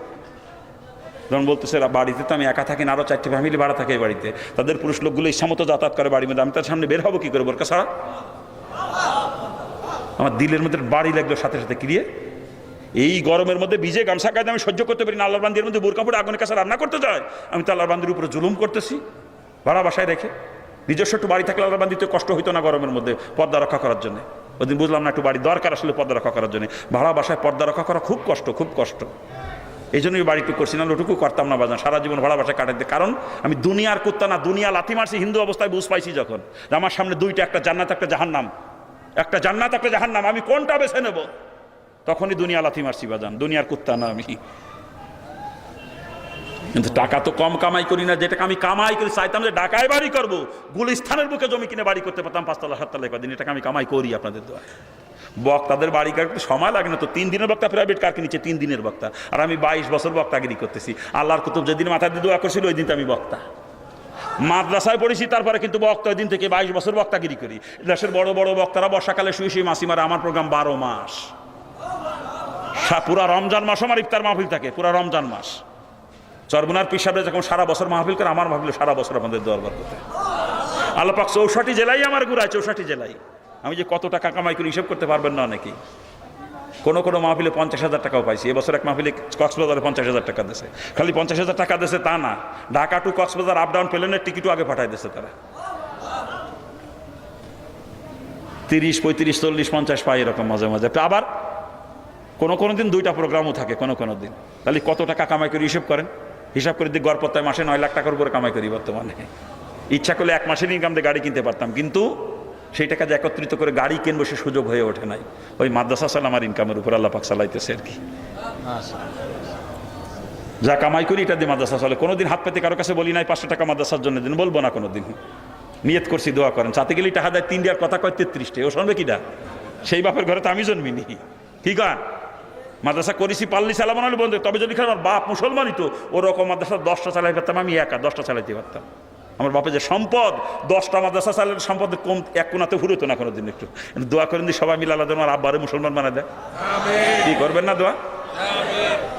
যখন বলতেছে বাড়িতে তো আমি একা থাকি না, আরও 4টে ফ্যামিলি ভাড়া থাকে এই বাড়িতে, তাদের পুরুষ লোকগুলো ইচ্ছামতো যাতায়াত করে বাড়ির মধ্যে, আমি তার সামনে বের হবো কি করে বোরকা ছাড়া? আমার দিলের মধ্যে বাড়ি লাগলো সাথে সাথে। ক্রিয়ে এই গরমের মধ্যে ভিজে গামছা গায়ে আমি সহ্য করতে পারি না, আল্লাহর বান্দির মধ্যে বোরকা পড়ে আগুনের কাছে রান্না করতে যায়। আমি তো আল্লাহর বান্দির উপরে জুলুম করতেছি ভাড়া বাসায় রেখে। নিজস্ব একটু বাড়ি থাকলে আল্লাহর বান্দিতে কষ্ট হইতো না গরমের মধ্যে পর্দা রক্ষা করার জন্য। ওদিন বুঝলাম না একটু বাড়ি দরকার আসলে পর্দা রক্ষা করার জন্য। ভাড়া বাসায় পর্দা রক্ষা করা খুব কষ্ট, খুব কষ্ট। এই জন্যই বাড়িটুকু করছি, না ওটুকু করতাম না বাজান, সারা জীবন ভাড়া বাসায় কাটাতে। কারণ আমি দুনিয়ার কুত্তা না, দুনিয়া লাথি মারছি হিন্দু অবস্থায় বুঝ পাইছি যখন, আমার সামনে দুইটা, একটা জান্নাত একটা জাহান্নাম, একটা জান্নাত একটা জাহান্নাম, আমি কোনটা বেছে নেব? তখনই দুনিয়া লাথি মারছি বাজান, দুনিয়ার কুত্তা না আমি। কিন্তু টাকা তো কম কামাই করি না, যেটাকে আমি কামাই করি চাইতাম যে ঢাকায় বাড়ি করবো, গুলিস্তানের বুকে জমি কিনে বাড়ি করতে পারতাম 5 তলা 7 তলা কদিন, এটাকে আমি কামাই করি আপনাদের দোয়া। বক্তাদের বাড়ি কাটতে সময় লাগে না তো, 3 দিনের বক্তা প্রাইভেট কার কিনেছে, 3 দিনের বক্তা, আর আমি 22 বছর বক্তাগিরি করতেছি। আল্লাহর কুতুব যেদিন মাথা দিয়ে দোয়া করছিল ওই দিন তো আমি বক্তা। মাদ্রাসায় পড়েছি, তারপরে কিন্তু বক্তা ওই দিন থেকে 22 বছর বক্তাগিরি করি। দেশের বড় বড় বক্তারা বর্ষাকালে শুয়ে শুয়ে মাসি মারে, আমার প্রোগ্রাম 12 মাস, পুরা রমজান মাস আমার ইফতার মাহফিল থাকে, পুরা রমজান মাস। চরমুনার পিসাবে যখন সারা বছর মাহফিল করে, আমার মাহফিল সারা বছর আমাদের দরবার করতে। আল্লাহ পাক 64 জেলায় আমার ঘুরায়, 64 জেলায়। আমি যে কত টাকা কামাই করি হিসেব করতে পারবেন না অনেকেই। কোনো মাহফিলে 50,000 টাকাও পাইছি। এবছর এক মাহফিলে কক্সবাজারে 50,000 টাকা দিয়েছে। খালি 50,000 টাকা দিয়েছে তা না, Dhaka to Cox's Bazar up down প্লেনের টিকিটও আগে পাঠাই দিয়েছে তারা। 30, 35, 40, 50 পাই এরকম মাঝে মাঝে। আবার কোনো দিন 2টা প্রোগ্রামও থাকে কোনো দিন। তাহলে কত টাকা কামাই করি হিসেব করেন। হিসাব করে দিই গড়পত্তায় মাসে 9 লাখ টাকার উপরে কামাই করি বর্তমানে। ইচ্ছা করলে 1 মাসের ইনকাম দিয়ে গাড়ি কিনতে পারতাম, কিন্তু সেই টাকা যে একত্রিত করে গাড়ি কিনবো সে সুযোগ হয়ে ওঠে নাই। ওই মাদ্রাসা চাল আমার ইনকামের উপর আল্লাহ পাক চালাইতেছে আর কি। যা কামাই করি এটা দিয়ে মাদ্রাসা চলে। কোনোদিন হাত পেতে কারো কাছে বলি নাই 500 টাকা মাদ্রাসার জন্য দিন, বলবো না কোনোদিন। নিয়ত করছি দোয়া করেন, চাতে গেলেই টাকা দেয় 3 দেওয়ার কথা কয় 33টে, ও শুনবে কিনা? সেই বাপের ঘরে তো আমি জন্মিনি, ঠিক আছে? মাদ্রাসা করেছি পাল্লি চালাবো না বন্ধু, তবে যদি আমার বাপ মুসলমানই তো ওরকম মাদ্রাসা 10টা চালাই পারতাম, আমি একা 10টা চালাইতে পারতাম। আমার বাপের যে সম্পদ, 10টা মাদ্রাসা চালালে সম্পদ কম এক কোনাতে ফুরতো না কোনোদিন। একটু দোয়া করেন দি সবাই মিলে আল্লাহ আমার আব্বারে মুসলমান বানা দেয়। কি করবেন না দোয়া?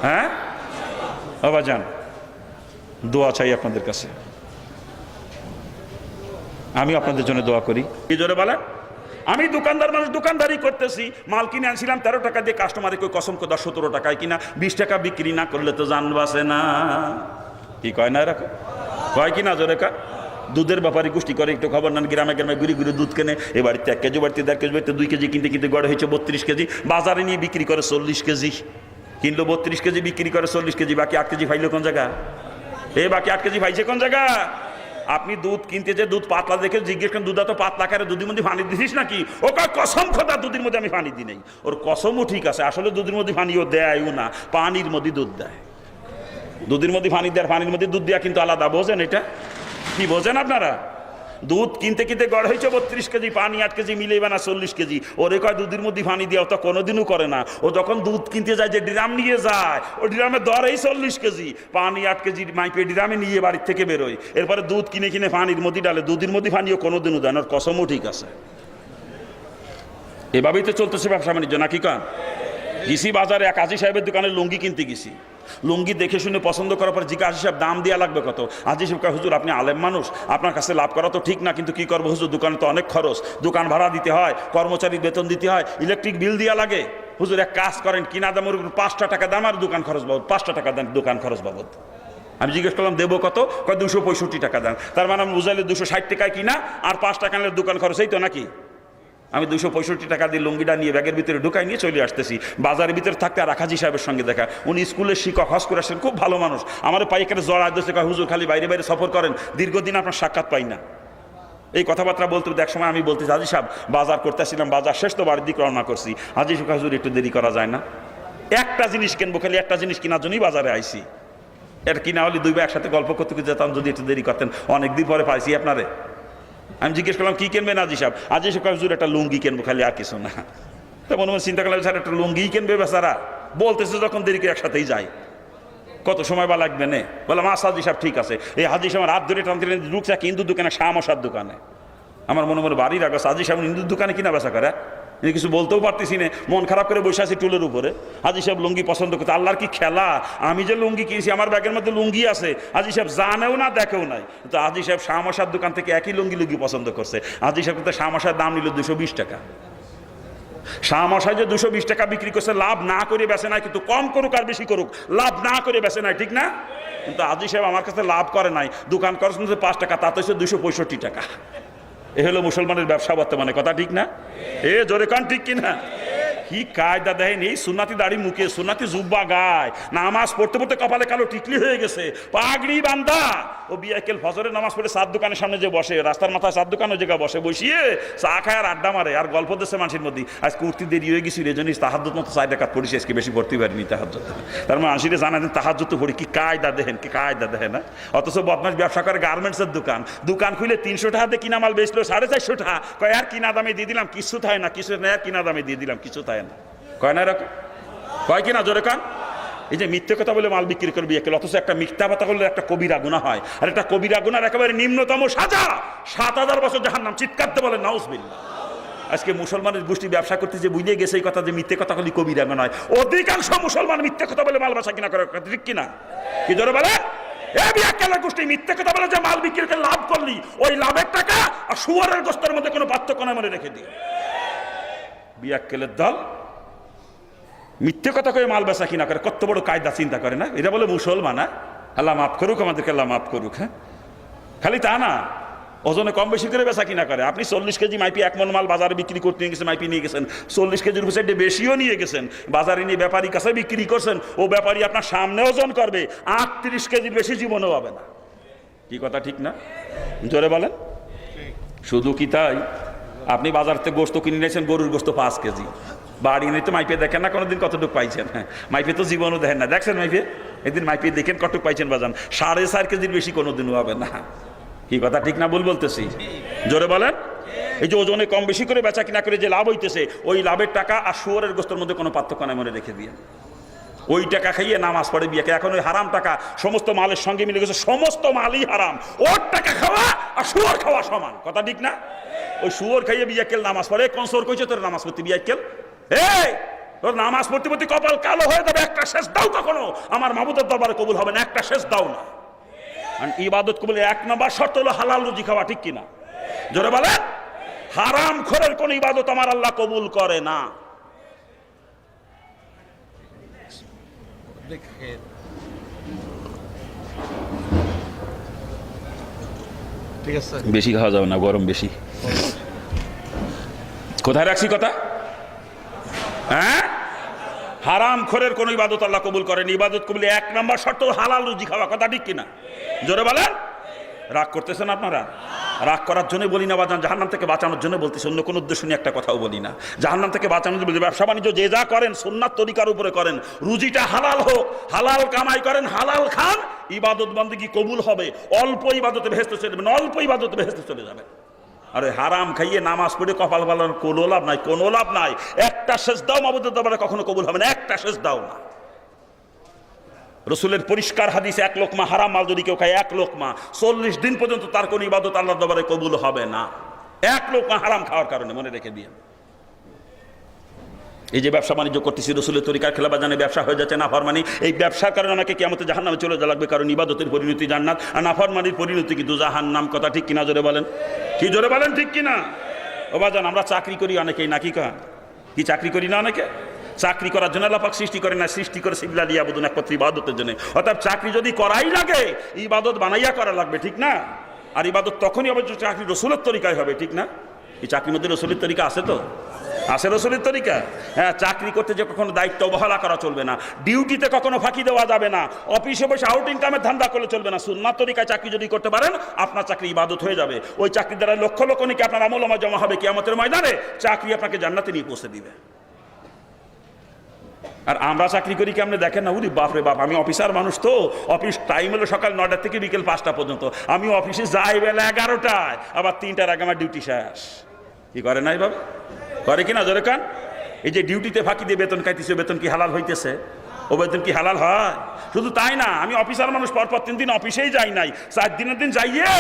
হ্যাঁ বাবা যান, দোয়া চাই আপনাদের কাছে, আমি আপনাদের জন্য দোয়া করি। কি জোরে বলেন? আমি দোকানদার মানুষ, দোকানদারি করতেছি, মাল কিনে আনছিলাম 13 টাকা দিয়ে, কাস্টমারে কই কসম করে 17 টাকায় কিনা, 20 টাকা বিক্রি না করলে তো জান বাসে না। কি কয় না এরকম? কয় কিনা জোরে কা? দুধের ব্যাপারে গোষ্ঠী করে একটু খবর নেন, গ্রামে গ্রামে ঘুরে ঘুরে দুধ কেনে। এ বাড়িতে 1 কেজি, বাড়িতে 1.5 কেজি, বাড়িতে 2 কেজি কিনতে গড়ে হয়েছে 32 কেজি। বাজারে নিয়ে বিক্রি করে 40 কেজি, কিনলো 32 কেজি, বিক্রি করে 40 কেজি, বাকি 8 কেজি ফাইলো কোন জায়গা? বাকি 8 কেজি ফাইছে কোন জায়গা? আপনি দুধ কিনতে যে দুধ পাতলা দেখে জিজ্ঞেস করেন, দুধ তো পাতলা করে, দুধের মধ্যে পানি দিছিস নাকি? ও কসম খোদা দুধের মধ্যে আমি পানি দিই নাই। ওর কসমও ঠিক আছে, আসলে দুধের মধ্যে পানিও দেয়ও না, পানির মধ্যে দুধ দেয়। দুধের মধ্যে পানি দেয়, পানির মধ্যে দুধ দেওয়া কিন্তু আলাদা। বোঝেন এটা? কি বোঝেন আপনারা? দুধ কিনতে গড় হয়েছে 32 কেজি, পানি 8 কেজি মিলেই বানা 40 কেজি। ওরে কয় দুধের মধ্যে পানি দেওয়া তো কোনোদিনও করে না। ও যখন দুধ কিনতে যায়, যে ড্রাম নিয়ে যায়, ও ড্রামে দরেই 40 কেজি, পানি 8 কেজি মাইপে ড্রামে নিয়ে বাড়ির থেকে বেরোয়। এরপরে দুধ কিনে পানির মধ্যে ডালে, দুধের মধ্যে পানিও কোনোদিনও দেয় না। ওর কসমও ঠিক আছে। এভাবেই তো চলতেছে ব্যবসা বাণিজ্য, নাকি কান? গেছি বাজারে, এক হাজি সাহেবের দোকানে লুঙ্গি কিনতে গেছি। লুঙ্গি দেখে শুনে পছন্দ করার পর জিজ্ঞাসা, হাজি সাহেব দাম দেওয়া লাগবে কত? হাজি সাহেব কয়, হুজুর আপনি আলেম মানুষ, আপনার কাছে লাভ করা তো ঠিক না, কিন্তু কি করবো হুজুর, দোকানে তো অনেক খরচ, দোকান ভাড়া দিতে হয়, কর্মচারীর বেতন দিতে হয়, ইলেকট্রিক বিল দেওয়া লাগে। হুজুর এক কাজ করেন, কিনা দামের উপর 5টা টাকা দাম আর দোকান খরচ বাবদ 5টা টাকা দেন দোকান খরচ বাবদ। আমি জিজ্ঞেস করলাম দেবো কত? কয় 265 টাকা দেন। তার মানে আমি বুঝাইলে 260 টাকায় কিনা আর 5 টাকা নিলে দোকান খরচ, এই তো নাকি? আমি 265 টাকা দিয়ে লুঙ্গিটা নিয়ে ব্যাগের ভিতরে ঢুকাই নিয়ে চলে আসতেছি। বাজারের ভিতরে থাকতে আর হাজি সাহেবের সঙ্গে দেখা, উনি স্কুলের শিক্ষক, হজ করে আসেন, খুব ভালো মানুষ। আমার পাইকারে জড়া দিয়েছে, কয় হুজুর খালি বাইরে বাইরে সফর করেন, দীর্ঘদিন আপনার সাক্ষাৎ পাই না। এই কথাবার্তা বলতে এক সময় আমি বলতেছি, হাজি সাহেব বাজার করতে আসছিলাম, বাজার শেষ তো বাড়ির দিকে রওনা করছি। হাজি সাহেব, হুজুর একটু দেরি করা যায় না, একটা জিনিস কিনবো, খালি একটা জিনিস কেনার জন্যই বাজারে আইছি। এটা কিনা হলে দুই ভাই একসাথে গল্প করতে করতে যেতাম, যদি একটু দেরি করতেন। অনেকদিন পরে পাইছি আপনারে। আমি জিজ্ঞেস করলাম কি কিনবেন হাজি সাহেব? হাজি সাহেব হুজুর একটা লুঙ্গি কিনবো, খালি আর কিছু না। তো মনে মনে চিন্তা করলাম, স্যার একটা লুঙ্গি কিনবে বেচারা, বলতেছে যখন দেরি করে একসাথেই যাই, কত সময় বা লাগবে নে? বললাম আচ্ছা হাজি সাহেব ঠিক আছে। এই হাজি সাহেব রাত ধরে টানতে ঢুকছে এক হিন্দু দোকানে, শামশার দোকানে। আমার মনে মনে বাড়ি রাখা, হাজি সাহেব হিন্দুর দোকানে কিনা বেচা করে, কিছু বলতেও পারতেছি না, মন খারাপ করে বসে আছি টুলের উপরে। হাজি সাহেব লুঙ্গি পছন্দ করতে, আল্লাহর কি খেলা, আমি যে লুঙ্গি কিনেছি আমার ব্যাগের মধ্যে লুঙ্গি আছে, হাজি সাহেব জানেও না দেখেও নাই। তো হাজি সাহেব শামশার দোকান থেকে একই লুঙ্গি পছন্দ করছে। হাজি সাহেব তো শামশার দাম নিল 220 টাকা। শামশায় যে 220 টাকা বিক্রি করছে, লাভ না করে বেচে নাই, কিন্তু কম করুক আর বেশি করুক, লাভ না করে বেচে নাই, ঠিক না? কিন্তু হাজি সাহেব আমার কাছে লাভ করে নাই, দোকান খরচ 5 টাকা, তাতে হচ্ছে 265 টাকা। এ হলো মুসলমানের ব্যবসা বর্তমানে, কথা ঠিক না? এ জোরে কান ঠিক কিনা? কি কায়দা দেখেন, এই সুন্নাতি দাড়ি মুখে, সুন্নাতি জুব্বা গায়, নামাজ পড়তে পড়তে কপালে কালো টিকলি হয়ে গেছে, পাগড়ি বান্ধা। ও বিয়াকেল ফজরের নামাজ পড়ে চার দোকানের সামনে যে বসে, রাস্তার মাথায় চার দোকানের জায়গা বসে, বসিয়ে চা খায় আর আড্ডা মারে আর গল্প দিচ্ছে মানুষের মধ্যে। আজ কুর্তি দেরি হয়ে গেছিল, এই জন্যই তাহাজ্জুদ মতো 4 রাকাত পড়েছি, আজকে বেশি পড়তে পারিনি তাহাজ্জুদ। তার মানে আশিরে জানা তাহাজ্জুদ তো পড়ি, কি কায়দা দেখেন, কি কায়দা দেখেন না? অথচ বদমাশ ব্যবসা করে গার্মেন্টসের দোকান, দোকান খুলে 300 টাকা দিয়ে কিনা মাল বেচলো 450 টাকা, কয় আর কিনা দামে দিয়ে দিলাম, কিছু থাকে না, কিছু না, আর কিনা দামে দিয়ে দিলাম, কিছু থাকে না, কয় না এরকম, কয় কিনা জোরে কান? এই যে মিথ্যে কথা বলে মাল বিক্রি করবি একে, অথচ একটা মিথ্যা কথা বললে একটা কবিরা গুনাহ হয়, আর একটা কবিরা গুনার একেবারে নিম্নতম সাজা 7000 বছর জাহান্নাম। চিৎকারতে বলে নাউজুবিল্লাহ। আজকে মুসলমানের গোষ্ঠী ব্যবসা করতে যে বুঝে গেছে এই কথা, যে মিথ্যে কথা বলি কবিরা গুনাহ হয়। অধিকাংশ মুসলমান মিথ্যে কথা বলে মাল বেচা কিনা করে, ঠিক কিনা? কি জোরে বলে? গোষ্ঠী মিথ্যে কথা বলে যে মাল বিক্রি করে লাভ করলি, ওই লাভের টাকা আর শুয়োরের গোশতের মধ্যে কোনো পার্থক্য নাই, মনে রেখে দিয়ে। বিয়াক্কেলের দল মিথ্যে কথা কয়ে মাল বেচা কিনা করে, কত বড় কায়দা চিন্তা করে না? এটা বলে মুসলমান। আল্লাহ মাফ করুক আমাদেরকে, আল্লাহ মাফ করুক। হ্যাঁ, খালি তা না, ওজনে কম বেশি করে বেচা কিনা করে। আপনি 40 কেজি মাইপি 1 মন মাল বাজারে বিক্রি করতে নিয়ে গেছেন, মাইপি নিয়ে গেছেন, 40 কেজির উপর সাইডে বেশিও নিয়ে গেছেন, বাজারে নিয়ে ব্যাপারী কাছে বিক্রি করছেন, ও ব্যাপারী আপনার সামনে ওজন করবে 38 কেজির বেশি জীবনেও হবে না। কি কথা ঠিক না? জোরে বলেন। শুধু কি তাই, আপনি বাজার থেকে গোস্ত কিনে নিয়েছেন, গরুর গোস্ত 5 কেজি, বাড়ি নিয়ে তো মাইপে দেখেন না কোনোদিন কতটুকু পাইছেন? হ্যাঁ, মাইপে তো জীবনও দেখেন না, দেখছেন মাইপে? একদিন মাইপে দেখেন কতটুকু পাইছেন বাজান, 4.5 কেজির বেশি কোনোদিনও হবে না। কি কথা ঠিক না ভুল বলতেছি? জোরে বলেন। এই যে ওজনে কম বেশি করে বেচা কিনা করে যে লাভ হইতেছে, ওই লাভের টাকা আর শুয়োরের গোস্তের মধ্যে কোনো পার্থক্য নাই, মনে রেখে দিয়ে। ওই টাকা খাইয়ে নামাজ পড়ে বিয়েকে, এখন ওই হারাম টাকা সমস্ত মালের সঙ্গে মিলে গেছে, সমস্ত মালই হারাম। ওর টাকা খাওয়া আর শুয়োর খাওয়া সমান, কথা ঠিক না? ওই শুয়োর খাইয়ে বিয়েকেল নামাজ পড়ে, কোন সোর কইছে তোর নামাজ পড়তে বিয়েকেল? এই তোর নামাজ পড়তে পড়তে কপাল কালো হয়ে যাবে, একটা শেষ দাও কখনো আমার মাবুদের দরবারে কবুল হবে না, একটা শেষ দাও না। ইবাদত কবুল 1 নম্বর শর্ত হলো হালাল রুজি খাওয়া, ঠিক কিনা? জোরে বলেন। হারাম খোরের কোন ইবাদত আমার আল্লাহ কবুল করে না। ঠিক আছে, বেশি খাওয়া যাবে না, গরম বেশি। কোথায় রাখছি কথা? হ্যাঁ, হারাম খোরের কোন ইবাদত আল্লাহ কবুল করেন। ইবাদত কবুল 1 নম্বর শর্ত হালাল রুজি খাওয়া, কথা ঠিক কিনা? জোরে বলেন। রাগ করতেছেন আপনারা? রাগ করার জন্য বলি না বাজান, জাহান্নাম থেকে বাঁচানোর জন্য বলতেছি, অন্য কোনো উদ্দেশ্য নিয়ে একটা কথাও বলি না। জাহান্নাম থেকে বাঁচানোর জন্য ব্যবসা বাণিজ্য যে যা করেন সুন্নাত তরিকার উপরে করেন, রুজিটা হালাল হোক, হালাল কামাই করেন, হালাল খান, ইবাদত বন্দেগী কবুল হবে। অল্প ইবাদতে বেহেশতে চলে যাবেন, অল্প ইবাদতে বেহেশতে চলে যাবেন। আর ওই হারাম খাইয়ে নামাজ পড়ে কপাল বালানোর কোনো লাভ নাই, কোনো লাভ নাই। একটা সেজদাও মাবুদের দরবারে কখনো কবুল হবে না, একটা সেজদাও না। রসুলের পরিষ্কার হাদিস, 1 লোকমা হারাম মাল যদি কেউ খায়, 1 লোকমা 40 দিন পর্যন্ত তার কোনো ইবাদত আল্লাহর দরবারে কবুল হবে না, 1 লোকমা হারাম খাওয়ার কারণে, মনে রেখে দিয়ে। এই যে ব্যবসা বাণিজ্য করতেছি রসুলের তরিকার খেলাফ জানে ব্যবসা হয়ে যাচ্ছে নাফরমানি, এই ব্যবসার কারণে আমাকে কিয়ামতে জাহান্নামে চলে যাওয়া লাগবে, কারণ ইবাদতের পরিণতি জান্নাত আর নাফরমানির পরিণতি কিন্তু জাহান্নাম। কথা ঠিক কিনা জোরে বলেন, কি জোরে বলেন ঠিক কিনা? ও বাজান, আমরা চাকরি করি অনেকেই নাকি কান, কি চাকরি করি না অনেকে? চাকরি করার জন্য আল্লাহ পাক সৃষ্টি করে না, সৃষ্টি করে সিবলা লিয়াবুদুন একমাত্র ইবাদতের জন্য। অর্থাৎ চাকরি যদি করাই লাগে ইবাদত বানাইয়া করা লাগবে, ঠিক না? আর ইবাদত তখনই হবে চাকরি রসুলের তরিকায় হবে, ঠিক না? এই চাকরির মধ্যে রসুলের তরিকা আছে তো? আছে রসুলের তরিকা? হ্যাঁ, চাকরি করতে যে কখনো দায়িত্ব অবহেলা করা চলবে না, ডিউটিতে কখনো ফাঁকি দেওয়া যাবে না, অফিসে বসে আউট ইনকামের ধান্দা করলে চলবে না। সুন্নাত তরিকায় চাকরি যদি করতে পারেন আপনার চাকরি ইবাদত হয়ে যাবে। ওই চাকরির দ্বারা লক্ষ লক্ষ নাকি আপনার আমল জমা হবে, কিয়ামতের ময়দানে চাকরি আপনাকে জান্নাতে নিয়ে পৌঁছে দিবে। আর আমরা চাকরি করি কেমনে দেখেন না, উরি বাপরে বাপ, আমি অফিসার মানুষ তো, অফিস টাইম হলো সকাল 9টা থেকে বিকেল 5টা পর্যন্ত, আমি অফিসে যাই বেলা 11টায়, আবার 3টার আগে আমার ডিউটি শেষ। কি করে নাই বাবা? করে কিনা জোরে কান? এই যে ডিউটিতে ফাঁকি দিয়ে বেতন খাইতেছে, বেতন কি হালাল হইতেছে? ও বেতন কি হালাল হয়? শুধু তাই না, আমি অফিসার মানুষ, পরপর 3 দিন অফিসেই যাই নাই, 4 দিনের দিন যাইয়ে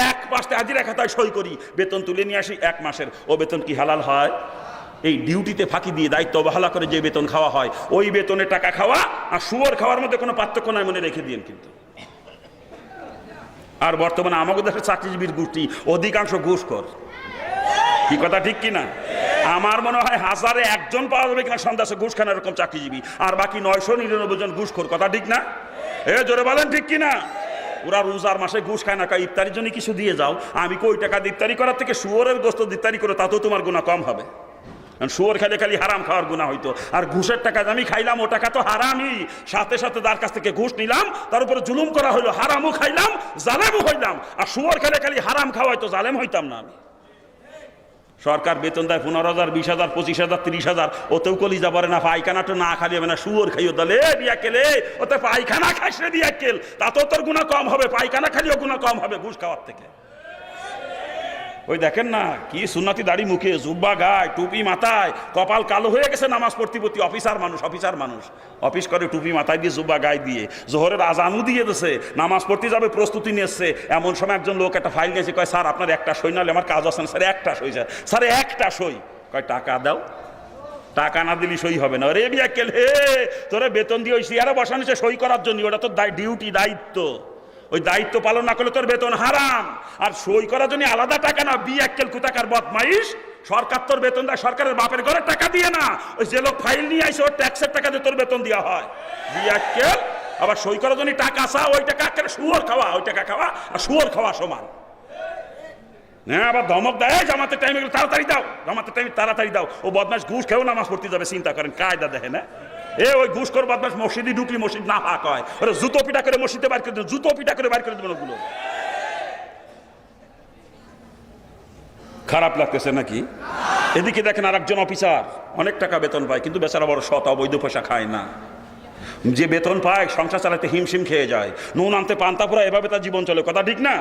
1 মাসে হাজিরা খাতায় সই করি, বেতন তুলে নিয়ে আসি 1 মাসের, ও বেতন কি হালাল হয়? এই ডিউটিতে ফাঁকি দিয়ে দায়িত্ব অবহেলা করে যে বেতন খাওয়া হয়, ওই বেতনে টাকা খাওয়া আর শুয়োর খাওয়ার মধ্যে কোনো পার্থক্য নাই, মনে রেখে দিন কিন্তু। আর বর্তমানে আমাদের দেশের চাকরিজীবীর গোষ্ঠী অধিকাংশ ঘুষখোর। কি কথা ঠিক কিনা? আমার মনে হয় 1000-এ 1জন পাওয়া যাবে কিনা সন্দেশে ঘুষ খান এরকম চাকরিজীবী, আর বাকি 999 জন ঘুষখোর। কথা ঠিক না? জোরে বলেন ঠিক কিনা? ওরা রোজার মাসে ঘুষ খায় না, কয় ইফতারির জন্য কিছু দিয়ে যাও। আমি কই টাকা ইফতারি করার থেকে শুয়োরের গোস্ত ইফতারি করে তাতেও তোমার গুনাহ কম হবে। শুয়োর খাইলে খালি হারাম খাওয়ার গুনাহ হইতো, আর ঘুষের টাকা আমি খাইলাম, ও টাকা তো হারামই, সাথে সাথে তার কাছ থেকে ঘুষ নিলাম, তার উপরে জুলুম করা হইলো, হারামও খাইলাম জালেমও হইলাম। আর শুয়োর খাইলে খালি হারাম খাওয়াইতো, জালেম হইতাম না আমি। সরকার বেতন দেয় 15,000, 20,000, 25,000, 30,000, ওতেও কলিজা পড়ে না, পায়খানা তো না খালি হবে না, শুয়োর খাইও দলে বিয়াকেলে, ওতে পায়খানা খাইস রে বিয়াকেল, তাতেও তোর গুনাহ কম হবে, পায়খানা খালিও গুনাহ কম হবে ঘুষ খাওয়ার থেকে। ওই দেখেন না কি সুন্নতি দাড়ি মুখে, জুব্বা গায়, টুপি মাথায়, কপাল কালো হয়ে গেছে নামাজ পড়তে পড়তে, অফিসার মানুষ, অফিসার মানুষ অফিস করে টুপি মাথায় দিয়ে জুব্বা গায়ে দিয়ে, জোহরের আজানও দিয়ে দিয়েছে, নামাজ পড়তে যাবে প্রস্তুতি নিয়েছে। এমন সময় একজন লোক একটা ফাইল গেছে, কয় স্যার আপনার একটা সই নাহলে আমার কাজ আছে না। স্যার একটা সই, স্যার একটা সই। কয় টাকা দাও, টাকা না দিলি সই হবে না। রে বিয়াকেল, হে তোরে বেতন দিয়ে ওই চেয়ারে বসানো সই করার জন্য, ওটা তোর ডিউটি, দায়িত্ব। ওই দায়িত্ব পালন না করলে তোর বেতন হারাম। আর সই করার জন্য আলাদা টাকা না, বিয়াক্কেল কোথাকার বদমাইশ। সরকার তোর বেতন দেয়, সরকারের বাপের ঘরে টাকা দিয়ে না, ওই যে লোক ফাইল নিয়ে আইসে ওর ট্যাক্সের টাকা দিয়ে তোর বেতন দেওয়া হয়। বিয়াক্কেল আবার সই করার জন্য টাকা চা, ওই টাকা শুয়োর খাওয়া, ওই টাকা খাওয়া আর শুয়োর খাওয়া সমান। হ্যাঁ, আবার ধমক দেয়, জামাতের টাইমে গেলে তাড়াতাড়ি দাও, জামাতের টাইমে তাড়াতাড়ি দাও। ও বদমাইশ ঘুষ খেয়েও নামাজ পড়তে যাবে, চিন্তা করেন কায়দা দেখে না। ওই ঘুষখোর বদমাশ মসজিদে ঢুকলি মসজিদ না পাক হয়, ওরা জুতো পিটা করে মসজিদে বাইর করে দেবেন, জুতো পিটা করে বাইর করে দেবেন। ওগুলো খারাপ লাগতেছে নাকি? এদিকে দেখেন আরেকজন অফিসার অনেক টাকা বেতন পায়, কিন্তু বেচারা বড় সৎ, অবৈধ পয়সা খায় না। যে বেতন পায় সংসার চালাতে হিমশিম খেয়ে যায়, নুন আনতে পান্তা পুরা, এভাবে তার জীবন চলে। কথা ঠিক না?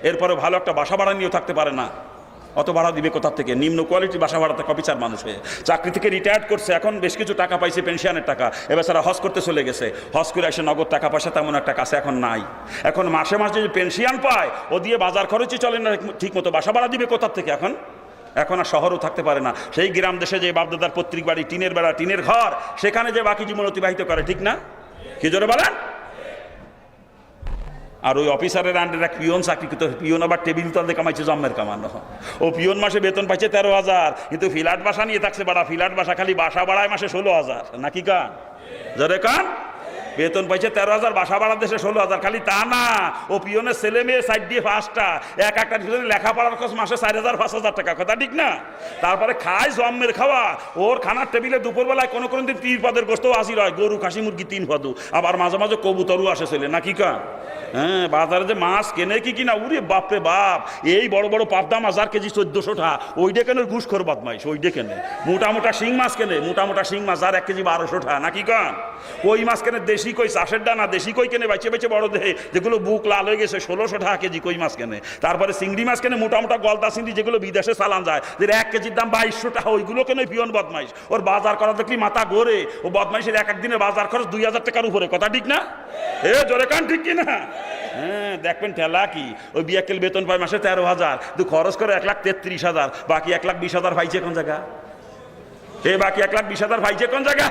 এরপরে ভালো একটা বাসা ভাড়া নিয়েও থাকতে পারে না, অত ভাড়া দিবে কোথা থেকে? নিম্ন কোয়ালিটির বাসা ভাড়াতে অফিসার মানুষ হয়ে চাকরি থেকে রিটায়ার্ড করছে, এখন বেশ কিছু টাকা পাইছে, পেনশনের টাকা। এবার তারা হজ করতে চলে গেছে, হজ করে এসে নগদ টাকা পয়সা তেমন একটা কাছে এখন নাই। এখন মাসে মাসে যে পেনশন পায়, ও দিয়ে বাজার খরচই চলে না ঠিক মতো, বাসা ভাড়া দিবে কোথা থেকে? এখন আর শহরও থাকতে পারে না, সেই গ্রাম দেশে যে বাপদাদার পৈতৃক বাড়ি, টিনের বেড়া, টিনের ঘর, সেখানে যে বাকি জীবন অতিবাহিত করে। ঠিক না? কি জোরে বলেন? আর ওই অফিসারের আন্ডারে এক পিয়ন চাকরি করতে, পিয়ন আবার টেবিল তলে কামাইছে জম্মের কামানো। ও পিয়ন মাসে বেতন পাইছে 13,000, কিন্তু ফ্ল্যাট বাসা নিয়ে থাকছে বাড়া, ফ্ল্যাট বাসা খালি বাসা ভাড়ায় মাসে 16,000। নাকি কান জোরে কান? বেতন পাইছে 13,000, বাসা ভাড়ার দেশে 16,000। খালি তা না, ও পিয়নের ছেলে মেয়ে সাইড দিয়ে 5টা, এক একটা লেখাপড়ার খরচ মাসে 4,000-5,000 টাকা। কথা ঠিক না? তারপরে খায় জম্মের খাওয়া। ওর খানার টেবিলে দুপুরবেলায় কোনো কোনো দিন 3 পদের গোস্ত হাজির হয়, গরু, খাসি, মুরগি 3 পদু, আবার মাঝে মাঝে কবুতরও আসে ছেলে। নাকি কান? হ্যাঁ, বাজারে যে মাছ কেনে কি কিনা, উরে বাপরে বাপ, এই বড় বড় পাবদা মাছ আর কেজি 1400 টাকা, ওইটা কেনে ঘুষখোর বদমাইশ, ওইটা কেনে। মোটা মোটা শিং মাছ কেনে, মোটা মোটা শিং মাছ আর 1 কেজি 1200 টাকা। নাকি কান? কই মাছ কেনে দেশি কই, চাষের ডানা দেশি কই কেনে, বাইচে বাইচে বড় দেহে, যেগুলো বুক লাল হয়ে গেছে 1600 টাকা কেজি কই মাছ কেনে। তারপরে চিংড়ি মাছ কেনে, মোটা মোটা গলদা চিংড়ি, যেগুলো বিদেশে চালান যায়, যে 1 কেজির দাম 2200 টাকা, ওইগুলো কেনে পিয়ন বদমাইশ। ওর বাজার করা দেখলি মাথা ঘোরে। ও বদমাইশের এক দিনের বাজার খরচ 2,000 টাকার উপরে। কথা ঠিক না? জোরে কান ঠিক কিনা? হ্যাঁ, দেখবেন ঠেলা কি, ওই বিয়াকেল বেতন পায় মাসে 13,000, কিন্তু খরচ করে 1,33,000, বাকি 1,20,000 পাইছে কোন জায়গা? এ বাকি 1,20,000 ভাইছে কোন জায়গা?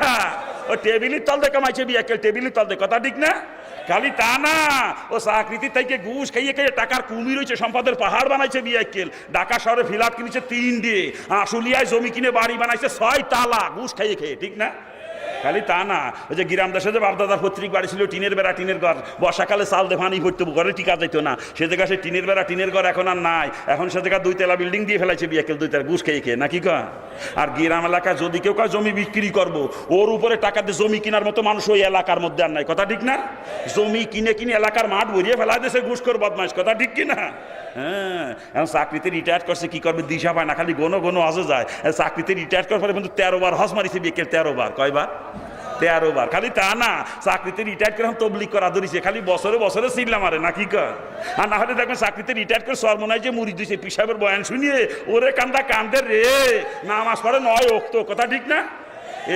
ও টেবিলের তল দিয়ে কামাইছে বিয়াক্কেল, টেবিলের তল দিয়ে, কথা ঠিক না? খালি তা না, ও চাকরিতে থেকে ঘুষ খাইয়ে খাইয়ে টাকার কুমির হয়েছে, সম্পদের পাহাড় বানাইছে বিয়াক্কেল। ঢাকা শহরে ফ্ল্যাট কিনেছে 3 দিয়ে, আশুলিয়ায় জমি কিনে বাড়ি বানাইছে 6 তালা ঘুষ খাইয়ে খেয়ে, ঠিক না? খালি তা না, ওই যে গ্রাম দেশে যে বাপদাদার পৈতৃক বাড়ি ছিল, টিনের বেড়া টিনের ঘর, বর্ষাকালে চাল দিয়ে পানি ভরতে ঘরে টিকা যেত না, সে জায়গায় সে টিনের বেড়া টিনের ঘর এখন আর নাই, এখন সে জায়গায় 2 তলা বিল্ডিং দিয়ে ফেলাইছে বিয়াক্কেল, 2 তলা ঘুষ খেয়ে খেয়ে, নাকি কয়? আর গ্রাম এলাকায় যদি কেউ কয় জমি বিক্রি করবো, ওর উপরে টাকা দিয়ে জমি কেনার মতো মানুষ ওই এলাকার মধ্যে আর নাই, কথা ঠিক না? জমি কিনে কিনে এলাকার মাঠ ভরিয়ে ফেলাই দিয়েছে ঘুষখোর বদমাইশ, কথা ঠিক কিনা? হ্যাঁ, এখন চাকরিতে রিটায়ার করছে, কি করবে দিশা পায় না, খালি গনো গনো হজে যায়। চাকরিতে রিটায়ার করার পরে কিন্তু 13 বার হজ মারিছে বিয়াক্কেল, 13 বার, কয়বার? 13 বার। খালি তা না, চাকরিতে রিটায়ার করে তবলিগ করা ধরিছে, খালি বছরে বছরে চিল্লা মারে, নাকি কর? আর না হলে দেখবেন চাকরিতে রিটায়ার করে সরমনায় যে মুড়ি দিয়েছে পিসাবের বয়ান শুনিয়ে, ওরে কান্দা কান্দে রে, নামাজ পড়ে 9 ওয়াক্ত, কথা ঠিক না?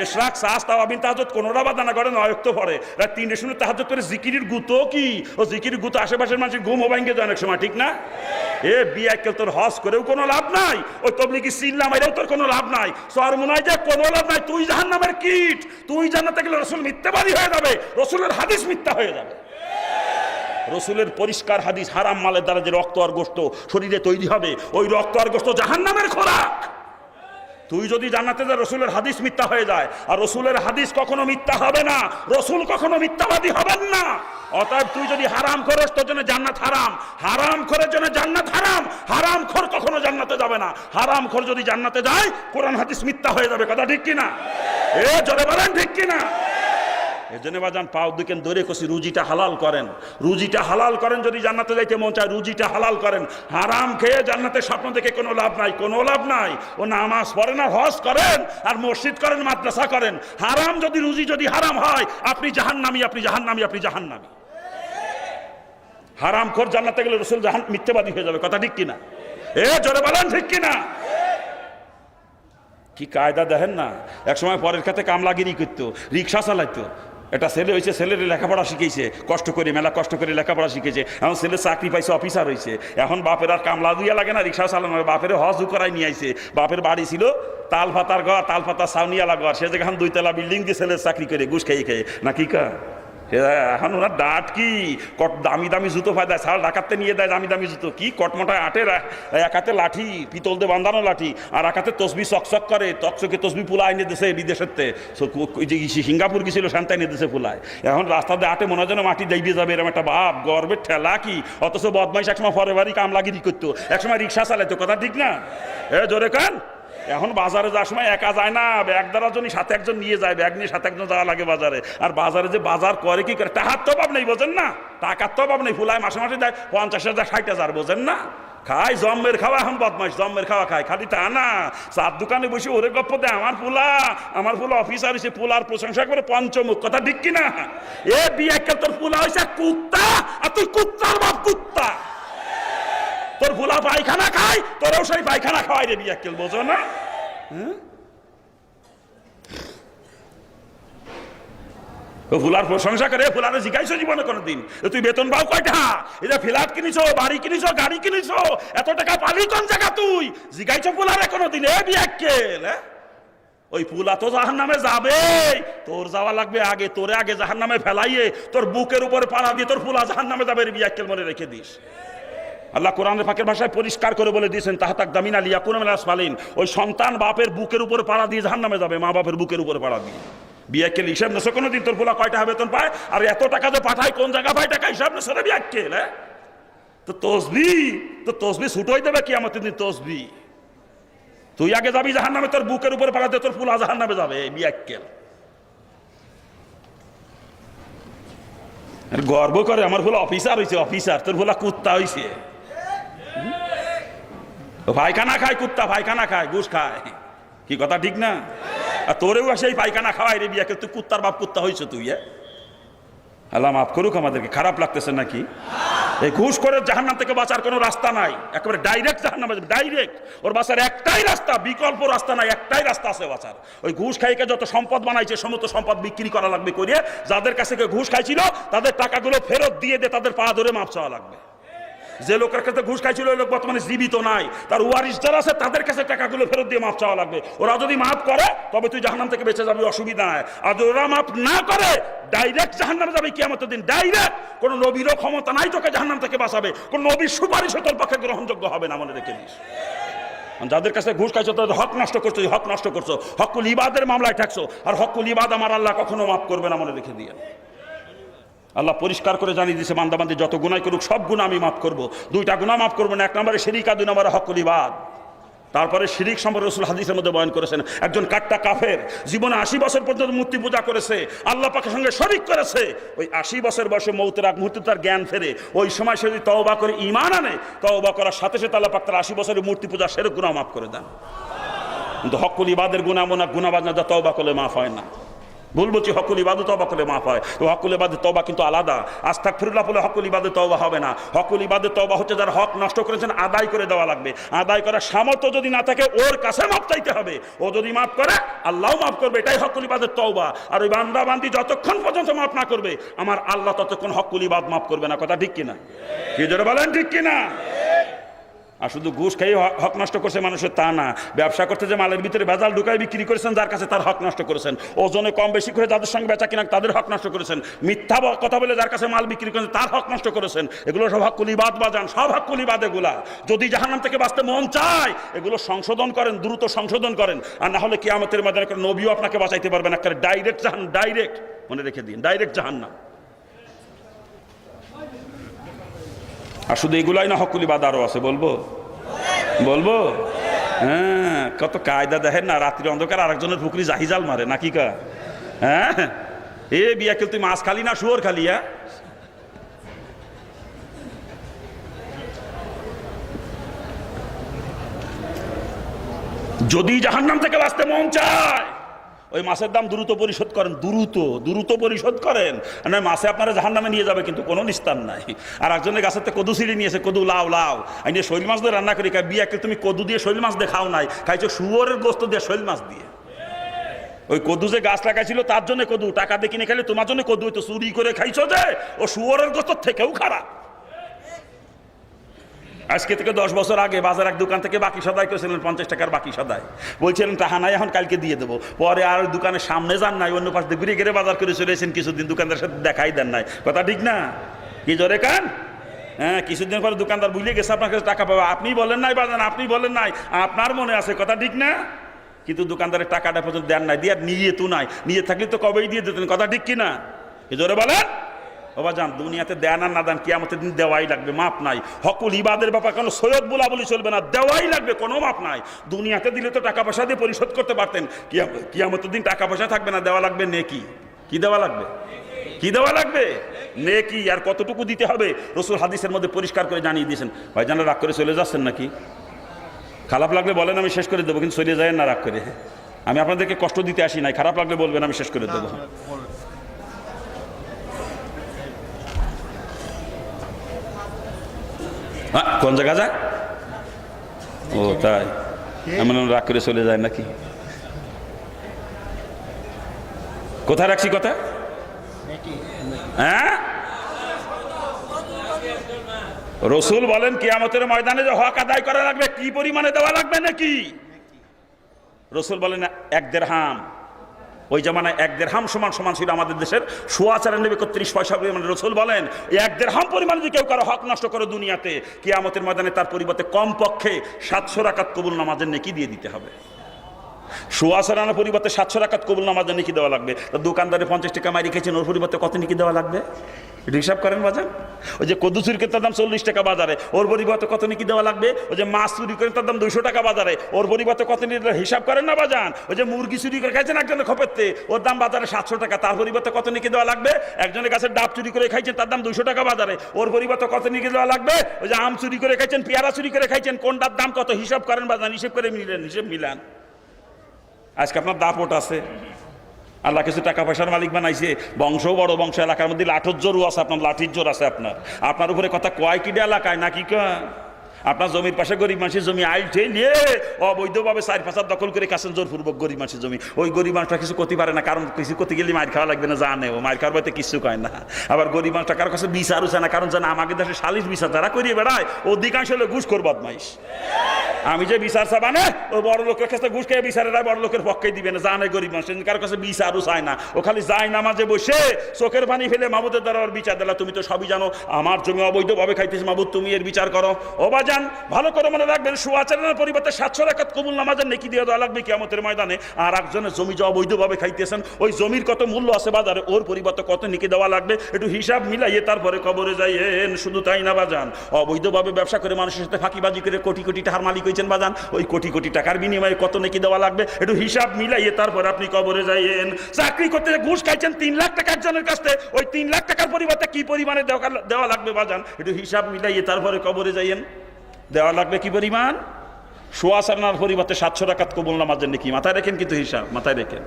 এশরাক সাস তাওয়াবিন তাহাজ্জুদ কোনোটা বাধা না করে 9 ওয়াক্ত পড়ে, রাত 3টার সময় তাহাজ্জুদ করে। জিকিরের গুতো কি, ও জিকির গুতো আশেপাশের মানুষের ঘুম ভাঙ্গে যায় অনেক সময়, ঠিক না? এ বিয়াক্কেল, তোর হজ করেও কোনো লাভ নাই, ওই তবলিগি চিল্লা মাইরেও তোর কোনো লাভ নাই, সরমনায় যে কোনো লাভ নাই। তুই জাহান্নামের কীট, তুই জান্নাতে গেলে রসুল মিথ্যাবাদী হয়ে যাবে, রসুলের হাদিস মিথ্যা হয়ে যাবে। রসুলের পরিষ্কার হাদিস, হারাম মালের দ্বারা যে রক্ত আর গোশত শরীরে তৈরি হবে, ওই রক্ত আর গোশত জাহান্নামের খোরাক। তুই যদি জান্নাতে যা, রসুলের হাদিস মিথ্যা হয়ে যায়, আর রসুলের হাদিস কখনো মিথ্যা হবে না, রসুল কখনো মিথ্যাবাদী হবেন না। অতএব তুই যদি হারাম খোরস, তোর জন্য জান্নাত হারাম, হারাম খোরের জন্য জান্নাত হারাম, হারাম খোর কখনো জান্নাতে যাবে না। হারাম খোর যদি জান্নাতে যায়, কোরআন হাদিস মিথ্যা হয়ে যাবে, কথা ঠিক কিনা? এ জোরে বলেন ঠিক কিনা? এজন্য বাজান পাও দুকেন ধরে কষি, রুজিটা হালাল করেন, রুজিটা হালাল করেন। যদি জান্নাতে যাইতে মন চায়, রুজিটা হালাল করেন। হারাম খেয়ে জান্নাতের স্বপ্ন দেখে কোনো লাভ নাই, কোনো লাভ নাই। ও নামাজ পড়েন আর হজ করেন আর মসজিদ করেন, মাদ্রাসা করেন, হারাম যদি রুজি যদি হারাম হয়, আপনি জাহান্নামী, আপনি জাহান্নামী, আপনি জাহান্নামী। হারাম খোর জান্নাতে গেলে রসুল জাহান মিথ্যাবাদী হয়ে যাবে, কথা ঠিক কিনা? এ জোরে বলেন ঠিক কিনা? কি কায়দা দেখেন না, একসময় পরের খাতে কামলাগিরি করতো, রিক্সা চালাইতো। একটা ছেলে হয়েছে, ছেলের লেখাপড়া শিখেছে কষ্ট করে, মেলা কষ্ট করে লেখাপড়া শিখেছে। এখন ছেলে চাকরি পাইছে, অফিসার হয়েছে। এখন বাপের আর কামলা দুইয়া লাগে না, রিক্সা চালানো। বাপের হজও করাই নিয়ে আইছে। বাপের বাড়ি ছিল তালপাতার ঘর, তালপাতা ছাউনিয়ালা ঘর, সে যেখানে 2 তলা বিল্ডিং দিয়ে ছেলের চাকরি করে ঘুষ খেয়ে খেয়ে, নাকি কা? এখন ওনার ডাট কি, দামি দামি জুতো পায় দেয়, সাল ডাকাতে নিয়ে দেয় দামি দামি জুতো, কি কটমটায় আটের, এক হাতে লাঠি, পিতল দিয়ে বান্ধানো লাঠি, আর এক হাতে তসবি চকচক করে, তকচকে তসবি পুলা এনে দিয়েছে বিদেশের যে সিঙ্গাপুর গেছিল শান্তা এনে দিয়েছে পুলায়। এখন রাস্তা দিয়ে আটে মনে হয় যেন মাটি যাইবে যাবে, এরকম একটা ভাব, গর্বের ঠেলা কি। অথচ বদমাইশ একসময় পরের বাড়ি কামলাগিরি করতো, একসময় রিক্সা চালাইতো, কথা ঠিক না? এ জোরে কান। এখন বাজারে যাওয়ার সময় একা যায় না, ব্যাগ দ্বারা জনই সাথে একজন নিয়ে যায়, ব্যাগ নিয়ে সাথে একজন যাওয়া লাগে বাজারে। আর বাজারে যে বাজার করে কি করে, টাকার তো অভাব নেই, বোঝেন না? টাকার তো অভাব নেই, ফুলায় মাসে মাসে দেয় 50,000 60,000, বোঝেন না? খায় জম্মের খাওয়া, এখন বদমাইশ জম্মের খাওয়া খায়। খালি তা না, চার দোকানে বসে ওরে গপ্প দেয়, আমার ফুলা অফিসার হয়েছে, ফুলার প্রশংসা করে পঞ্চমুখ, কথা ঠিক কিনা? এ বিয়াক্কেল, তোর ফুলা হয়েছে কুত্তা, আর তুই কুত্তার বাপ কুত্তা। তোর ফুলা পায়খানা খায়, তোরও সেই পায়খানা খাওয়াই রে বিয়াক্কেল, বোঝো না? ফুলার প্রশংসা করে, ফুলারে জিজ্ঞাসা জীবনে কোনোদিন তুই বেতন পাও কয়টা, এটা ফ্ল্যাট কিনিছো, বাড়ি কিনিছো, গাড়ি কিনিছো, এত টাকা পালি কোন জায়গা, তুই জিজ্ঞাসা ফুলারে কোনোদিন? এ বিয়াক্কেল, ওই ফুলা তো জাহান্নামে যাবে, তোর যাওয়া লাগবে আগে, তোরে আগে জাহান্নামে ফেলাইয়ে তোর বুকের উপরে পাড়া দিয়ে তোর ফুলা জাহান্নামে যাবে রে বিয়াক্কেল, মনে রেখে দিস। আল্লাহ কোরআনের পাকের ভাষায় পরিষ্কার করে বলে দিয়েছেন, তাহাতাক দামিনা লিয়াকুনা মিনাস সালিহিন, ওই সন্তান বাপের বুকের উপরে পাড়া দিয়ে জাহান্নামে যাবে, মা বাপের বুকের উপরে পাড়া দিয়ে। বিয়াক্কেল হিসাব নেছো কোনোদিন? তোর ফুলা কয়টা বেতন পায়, আর এত টাকা যে পাঠায় কোন জায়গা পায় টাকা, হিসাব নেছো রে বিয়াক্কেল? তো তসবি ছুটোই দেবে কিয়ামতের দিন, তসবি। তুই আগে যাবি জাহান্নামে, তোর বুকের উপরে পাড়া দিয়ে তোর ফুলা জাহান্নামে যাবে, বিয়াক্কেল। গর্ব করে আমার ফুলা অফিসার হয়েছে, অফিসার, তোর ফুলা কুত্তা হয়েছে। পায়খানা খায় কুত্তা, পায়খানা খায়, ঘুষ খায়, কি কথা ঠিক না? আর তোরেও সেই পায়খানা খাওয়াই রে বিয়াকে, তুই কুত্তার বাপ কুত্তা হয়েছ তুই। আল্লাহ মাফ করুক আমাদেরকে, খারাপ লাগতেছে নাকি? এই ঘুষ করে জাহান্নাম থেকে বাঁচার কোনো রাস্তা নাই, একেবারে ডাইরেক্ট জাহান্নামে যাবে, ডাইরেক্ট। ওর বাঁচার একটাই রাস্তা, বিকল্প রাস্তা নাই, একটাই রাস্তা আছে বাঁচার। ওই ঘুষ খাইকে যত সম্পদ বানাইছে, সমস্ত সম্পদ বিক্রি করা লাগবে করিয়ে, যাদের কাছে ঘুষ খাইছিল তাদের টাকাগুলো ফেরত দিয়ে তাদের পা ধরে মাপ চাওয়া লাগবে। যে লোকের কাছে ঘুষ খাইছিল ওই লোক বর্তমানে জীবিত নাই, তার ওয়ারিস যারা আছে তাদের কাছে টাকাগুলো ফেরত দিয়ে মাপ চাওয়া লাগবে। ওরা যদি মাপ করে তবে তুই জাহান্নাম থেকে বেঁচে যাবি, অসুবিধা নাই। আর যদি ওরা মাপ না করে ডাইরেক্ট জাহান্নামে যাবে কিয়ামতের দিন, ডাইরেক্ট। কোনো নবীরও ক্ষমতা নাই তোকে জাহান্নাম থেকে বাঁচাবে, কোনো নবীর সুপারিশও তোর পক্ষে গ্রহণযোগ্য হবে না, মনে রেখে দিস। যাদের কাছে ঘুষ খাইছো তাদের হক নষ্ট করছো, হক নষ্ট করছো, হকুল ইবাদের মামলায় ঠেকছো, আর হকুল ইবাদ আমার আল্লাহ কখনো মাফ করবে না, মনে রেখে দিয়ে। আল্লাহ পরিষ্কার করে জানিয়ে দিয়েছে বান্দাবান্দি যত গুনাহ করুক সব গুনাহ আমি মাফ করব। দুইটা গুনাহ মাফ করবো না, এক নম্বরে শিরিক আর দুই নম্বরে হকুল ইবাদ। তারপরে শিরিক সম্পর্কে রাসূল হাদিসের মধ্যে বয়ান করেছেন, একজন কাট্টা কাফের জীবনে 80 বছর পর্যন্ত মূর্তি পূজা করেছে, আল্লাহ পাকের সঙ্গে শরিক করেছে। ওই 80 বছর বয়সে মৌতের আগ মুহূর্তে তার জ্ঞান ফেরে, ওই সময় সে যদি তওবা করে ঈমান আনে, তওবা করার সাথে সাথে আল্লাহ পাক তার 80 বছরের মূর্তি পূজা সেরক গুনাহ মাফ করে দেন। কিন্তু হকুল ইবাদের গুনাহবাদ না, তওবা করলে মাফ হয় না। ভুল বলছি, হকুল ইবাদত তওবা করলে মাফ হয়। তো হকুল ইবাদত তওবা কিন্তু আলাদা। আস্তাগফিরুল্লাহ বলে হকুল ইবাদত তওবা হবে না। হকুল ইবাদত তওবা হচ্ছে যারা হক নষ্ট করেছেন আদায় করে দেওয়া লাগবে। আদায় করার সামর্থ্য যদি না থাকে ওর কাছে মাপ চাইতে হবে, ও যদি মাফ করে আল্লাহও মাফ করবে, এটাই হকুল ইবাদত তওবা। আর ওই বান্দা বান্দি যতক্ষণ পর্যন্ত মাফ না করবে আমার আল্লাহ ততক্ষণ হকুল ইবাদ মাফ করবে না। কথা ঠিক কিনা? কি জোরে বলেন ঠিক কিনা? আর শুধু ঘুষ খেয়ে হক নষ্ট করছে মানুষের তা না, ব্যবসা করতে যে মালের ভিতরে ভেজাল ঢুকাই বিক্রি করেছেন যার কাছে তার হক নষ্ট করেছেন। ওজনে কম বেশি করে যাদের সঙ্গে বেচা কিনা তাদের হক নষ্ট করেছেন। মিথ্যা কথা বলে যার কাছে মাল বিক্রি করেছেন তার হক নষ্ট করেছেন। এগুলো সব হকুল ইবাদ বাজান, সব হকুল ইবাদ এগুলা। যদি জাহান্নাম থেকে বাঁচতে মন চায় এগুলো সংশোধন করেন, দ্রুত সংশোধন করেন, আর না হলে কিয়ামতের ময়দানে কোনো নবীও আপনাকে বাঁচাইতে পারবে না। একটা ডাইরেক্ট জাহান্নাম, ডাইরেক্ট, মনে রেখে দিন, ডাইরেক্ট জাহান্নাম। আর শুধু এগুলাই না, হকুল ইবাদ আরও আছে, বলবো? হ্যাঁ, কত কায়দা দেখেন না। রাত্রি অন্ধকার আরেকজনের পুকুরি জাহিজাল মারে নাকি কা? হ্যাঁ, এ বিয়া কেল তুই মাছ খালি না শুয়োর খালি? হ্যাঁ, যদি জাহান্নাম থেকে বাঁচতে মন চায় ওই মাছের দাম দ্রুত পরিশোধ করেন, দ্রুত পরিশোধ করেন। না মাছে আপনারা জাহান্নামে নিয়ে যাবে, কিন্তু কোনো নিস্তার নাই। আর একজনের গাছের থেকে কদু ছিঁড়ে নিয়েছে, কদু লাউ আমি নিয়ে শৈল মাছ দিয়ে রান্না করি। বিয়াকে তুমি কদু দিয়ে শৈল মাছ দিয়ে খাও নাই, খাইছো শুয়োরের গোস্ত দিয়ে শৈল মাছ দিয়ে। ওই কদু যে গাছ লাগাইছিল তার জন্য কদু, টাকা দিয়ে কিনে খাইলে তোমার জন্য কদু হইতো। চুরি করে খাইছো যে ও শুয়োরের গোস্ত থেকেও খারাপ। আজকে থেকে 10 বছর আগে বাজার এক দোকান থেকে বাকি সদাই করেছিলেন, 50 টাকার বাকি সদাই। বলছিলেন টাকা নাই, এখন কালকে দিয়ে দেবো। পরে আর দোকানের সামনে যান নাই, অন্য পাশ দিয়ে ঘুরে ঘিরে বাজার করে চলেছেন। কিছুদিন দোকানদার সাথে দেখাই দেন নাই। কথা ঠিক না? কি জোরে কান? হ্যাঁ, কিছুদিন পরে দোকানদার বুঝলে গেছে আপনার কাছে টাকা পাবে, আপনি বলেন নাই বাজান, আপনি বলেন নাই, আপনার মনে আছে। কথা ঠিক না? কিন্তু দোকানদারের টাকাটা পর্যন্ত দেন নাই, দিয়ে নিয়ে তো নাই, নিয়ে থাকলে তো কবেই দিয়ে দিতেন। কথা ঠিক কিনা? কি জোরে বলেন? বাবা যান, দুনিয়াতে দেন আর না দেন কিয়ামতের দিন দেওয়াই লাগবে, মাপ নাই। হকুল ইবাদের ব্যাপার কোনো সৈয়দ বলা বলি চলবে না, দেওয়াই লাগবে, কোনো মাপ নাই। দুনিয়াতে দিলে তো টাকা পয়সা দিয়ে পরিশোধ করতে পারতেন, কিয়ামতের দিন টাকা পয়সা থাকবে না, দেওয়া লাগবে নেকি। কি দেওয়া লাগবে? কি দেওয়া লাগবে? নেকি। আর কতটুকু দিতে হবে রাসূল হাদিসের মধ্যে পরিষ্কার করে জানিয়ে দিয়েছেন। ভাইজানরা রাগ করে চলে যাচ্ছেন নাকি? খারাপ লাগলে বলেন, আমি শেষ করে দেবো, কিন্তু চলে যায় না রাগ করে। আমি আপনাদেরকে কষ্ট দিতে আসি নাই, খারাপ লাগলে বলবেন, আমি শেষ করে দেবো। কোন জায়গা যায়? ও তাই, এমন রাগ করে চলে যায় নাকি? কোথায় রাখছি কথা? হ্যাঁ, রাসূল বলেন কিয়ামতের ময়দানে যে হক আদায় করা লাগবে, কি পরিমাণে দেওয়া লাগবে নাকি? রাসূল বলেন 1 দিরহাম। ওই জামানায় 1 দিরহাম সমান ছিল আমাদের দেশের 94.31 পয়সা পরিমাণ। রাসূল বলেন 1 দিরহাম পরিমাণে যদি কেউ কারো হক নষ্ট করে দুনিয়াতে, কিয়ামতের ময়দানে তার পরিবর্তে কমপক্ষে 700 রাকাত কবুল নামাজের নেকি দিয়ে দিতে হবে। 100 আনার পরিবর্তে 700 রাকাত কবুল নামাজের নেকি দেওয়া লাগবে। তো দোকানদারে 50 টাকা মারি খেয়েছেন, ওর পরিবর্তে কত নেকি দেওয়া লাগবে? হিসাব করেন বাজার। ওই যে কদু চুরি করে তার দাম 40 টাকা বাজারে, ওর পরিবর্তে কত নাকি দেওয়া লাগবে? ওই যে মাছ চুরি করে তার দাম 200 টাকা বাজারে, ওর পরিবর্তে কত নিয়ে হিসাব করেন না বাজান। ওই যে মুরগি চুরি করে খাইছেন একজনের খোপেতে, ওর দাম বাজারে 700 টাকা, তার পরিবর্তে কত নাকি দেওয়া লাগবে? একজনের কাছে ডাব চুরি করে খাইছেন, তার দাম 200 টাকা বাজারে, ওর পরিবর্তে কত নাকি দেওয়া লাগবে? ওই যে আম চুরি করে খাইছেন, পেয়ারা চুরি করে খাইছেন, কোনটার দাম কত হিসাব করেন বাজান, হিসেব করে হিসেব মিলান। আজকে আপনার দাপট আছে, আল্লাহ কিছু টাকা পয়সার মালিক বানাইছে, বংশও বড় বংশ, এলাকার মধ্যে লাঠোর জোরও আছে, আপনার লাঠির জোর আছে। আপনার উপরে কথা কয় কিডা এলাকায় নাকি? আপনার জমির পাশে গরিব মানুষের জমি আইলছে নিয়ে অবৈধভাবে 4-5 দখল করে কাছেন জোরপূর্বক গরিব মানুষের জমি। ওই গরিব মানুষটা কিছু করতে পারে না, কারণ কিছু করতে গেলে মার খাওয়া লাগবে না, জানে ও মার খাওয়ার বইতে কিছু কয় না। আবার গরিব মানুষটা কারোর কাছে বিচারও চায় না, কারণ জানে আমাদের দেশে সালিশ বিচার যারা করিয়ে বেড়ায় অধিকাংশ হলো ঘুষখোর বদমাইশ। আমি যে বিচার চাবা না, ওই বড় লোকের কাছে ঘুষ খেয়ে বিচারেরা বড় লোকের পক্ষেই দিবে না, জানে গরিব মানুষ কারোর কাছে বিচারও চায় না। ও খালি যায় নামাজে বসে চোখের পানি ফেলে মাহবুদের দ্বারা ওর বিচার দিলা, তুমি তো সবই জানো, আমার জমি অবৈধভাবে খাইতেছে মাহবুদ, তুমি এর বিচার করো। ও বাজান ভালো করে মনে রাখবেন, সুআচরণের পরিবর্তে 700 রাকাত কবুল নামাজের নেকি দিয়ে দেওয়া লাগবে কিয়ামতের ময়দানে। আর একজনের জমি যে অবৈধভাবে খাইতেছেন, ওই জমির কত মূল্য আছে বাজারে, ওর পরিবর্তে কত নেকি দেওয়া লাগবে, একটু হিসাব মিলাইয়ে তারপরে কবরে যাইয়েন। শুধু তাই না বাজান, অবৈধভাবে ব্যবসা করে মানুষের সাথে ফাঁকিবাজি করে কোটি কোটি টাকার মালিক হয়েছেন বাজান, ওই কোটি কোটি টাকার বিনিময়ে কত নেকি দেওয়া লাগবে, একটু হিসাব মিলাইয়ে তারপরে আপনি কবরে যাইয়েন। চাকরি করতে ঘুষ খাইছেন 3 লাখ টাকা একজনের কাছ থেকে, ওই 3 লাখ টাকার পরিবর্তে কি পরিমাণে দেওয়া লাগবে বাজান, একটু হিসাব মিলাইয়ে তারপরে কবরে যাইয়েন। দেওয়া লাগবে কি পরিমাণ? সুআচরণের পরিবর্তে 700 রাকাত কবুল নামাজের নেকি। মাথায় রেখেন কিন্তু হিসাব, মাথায় রেখেন।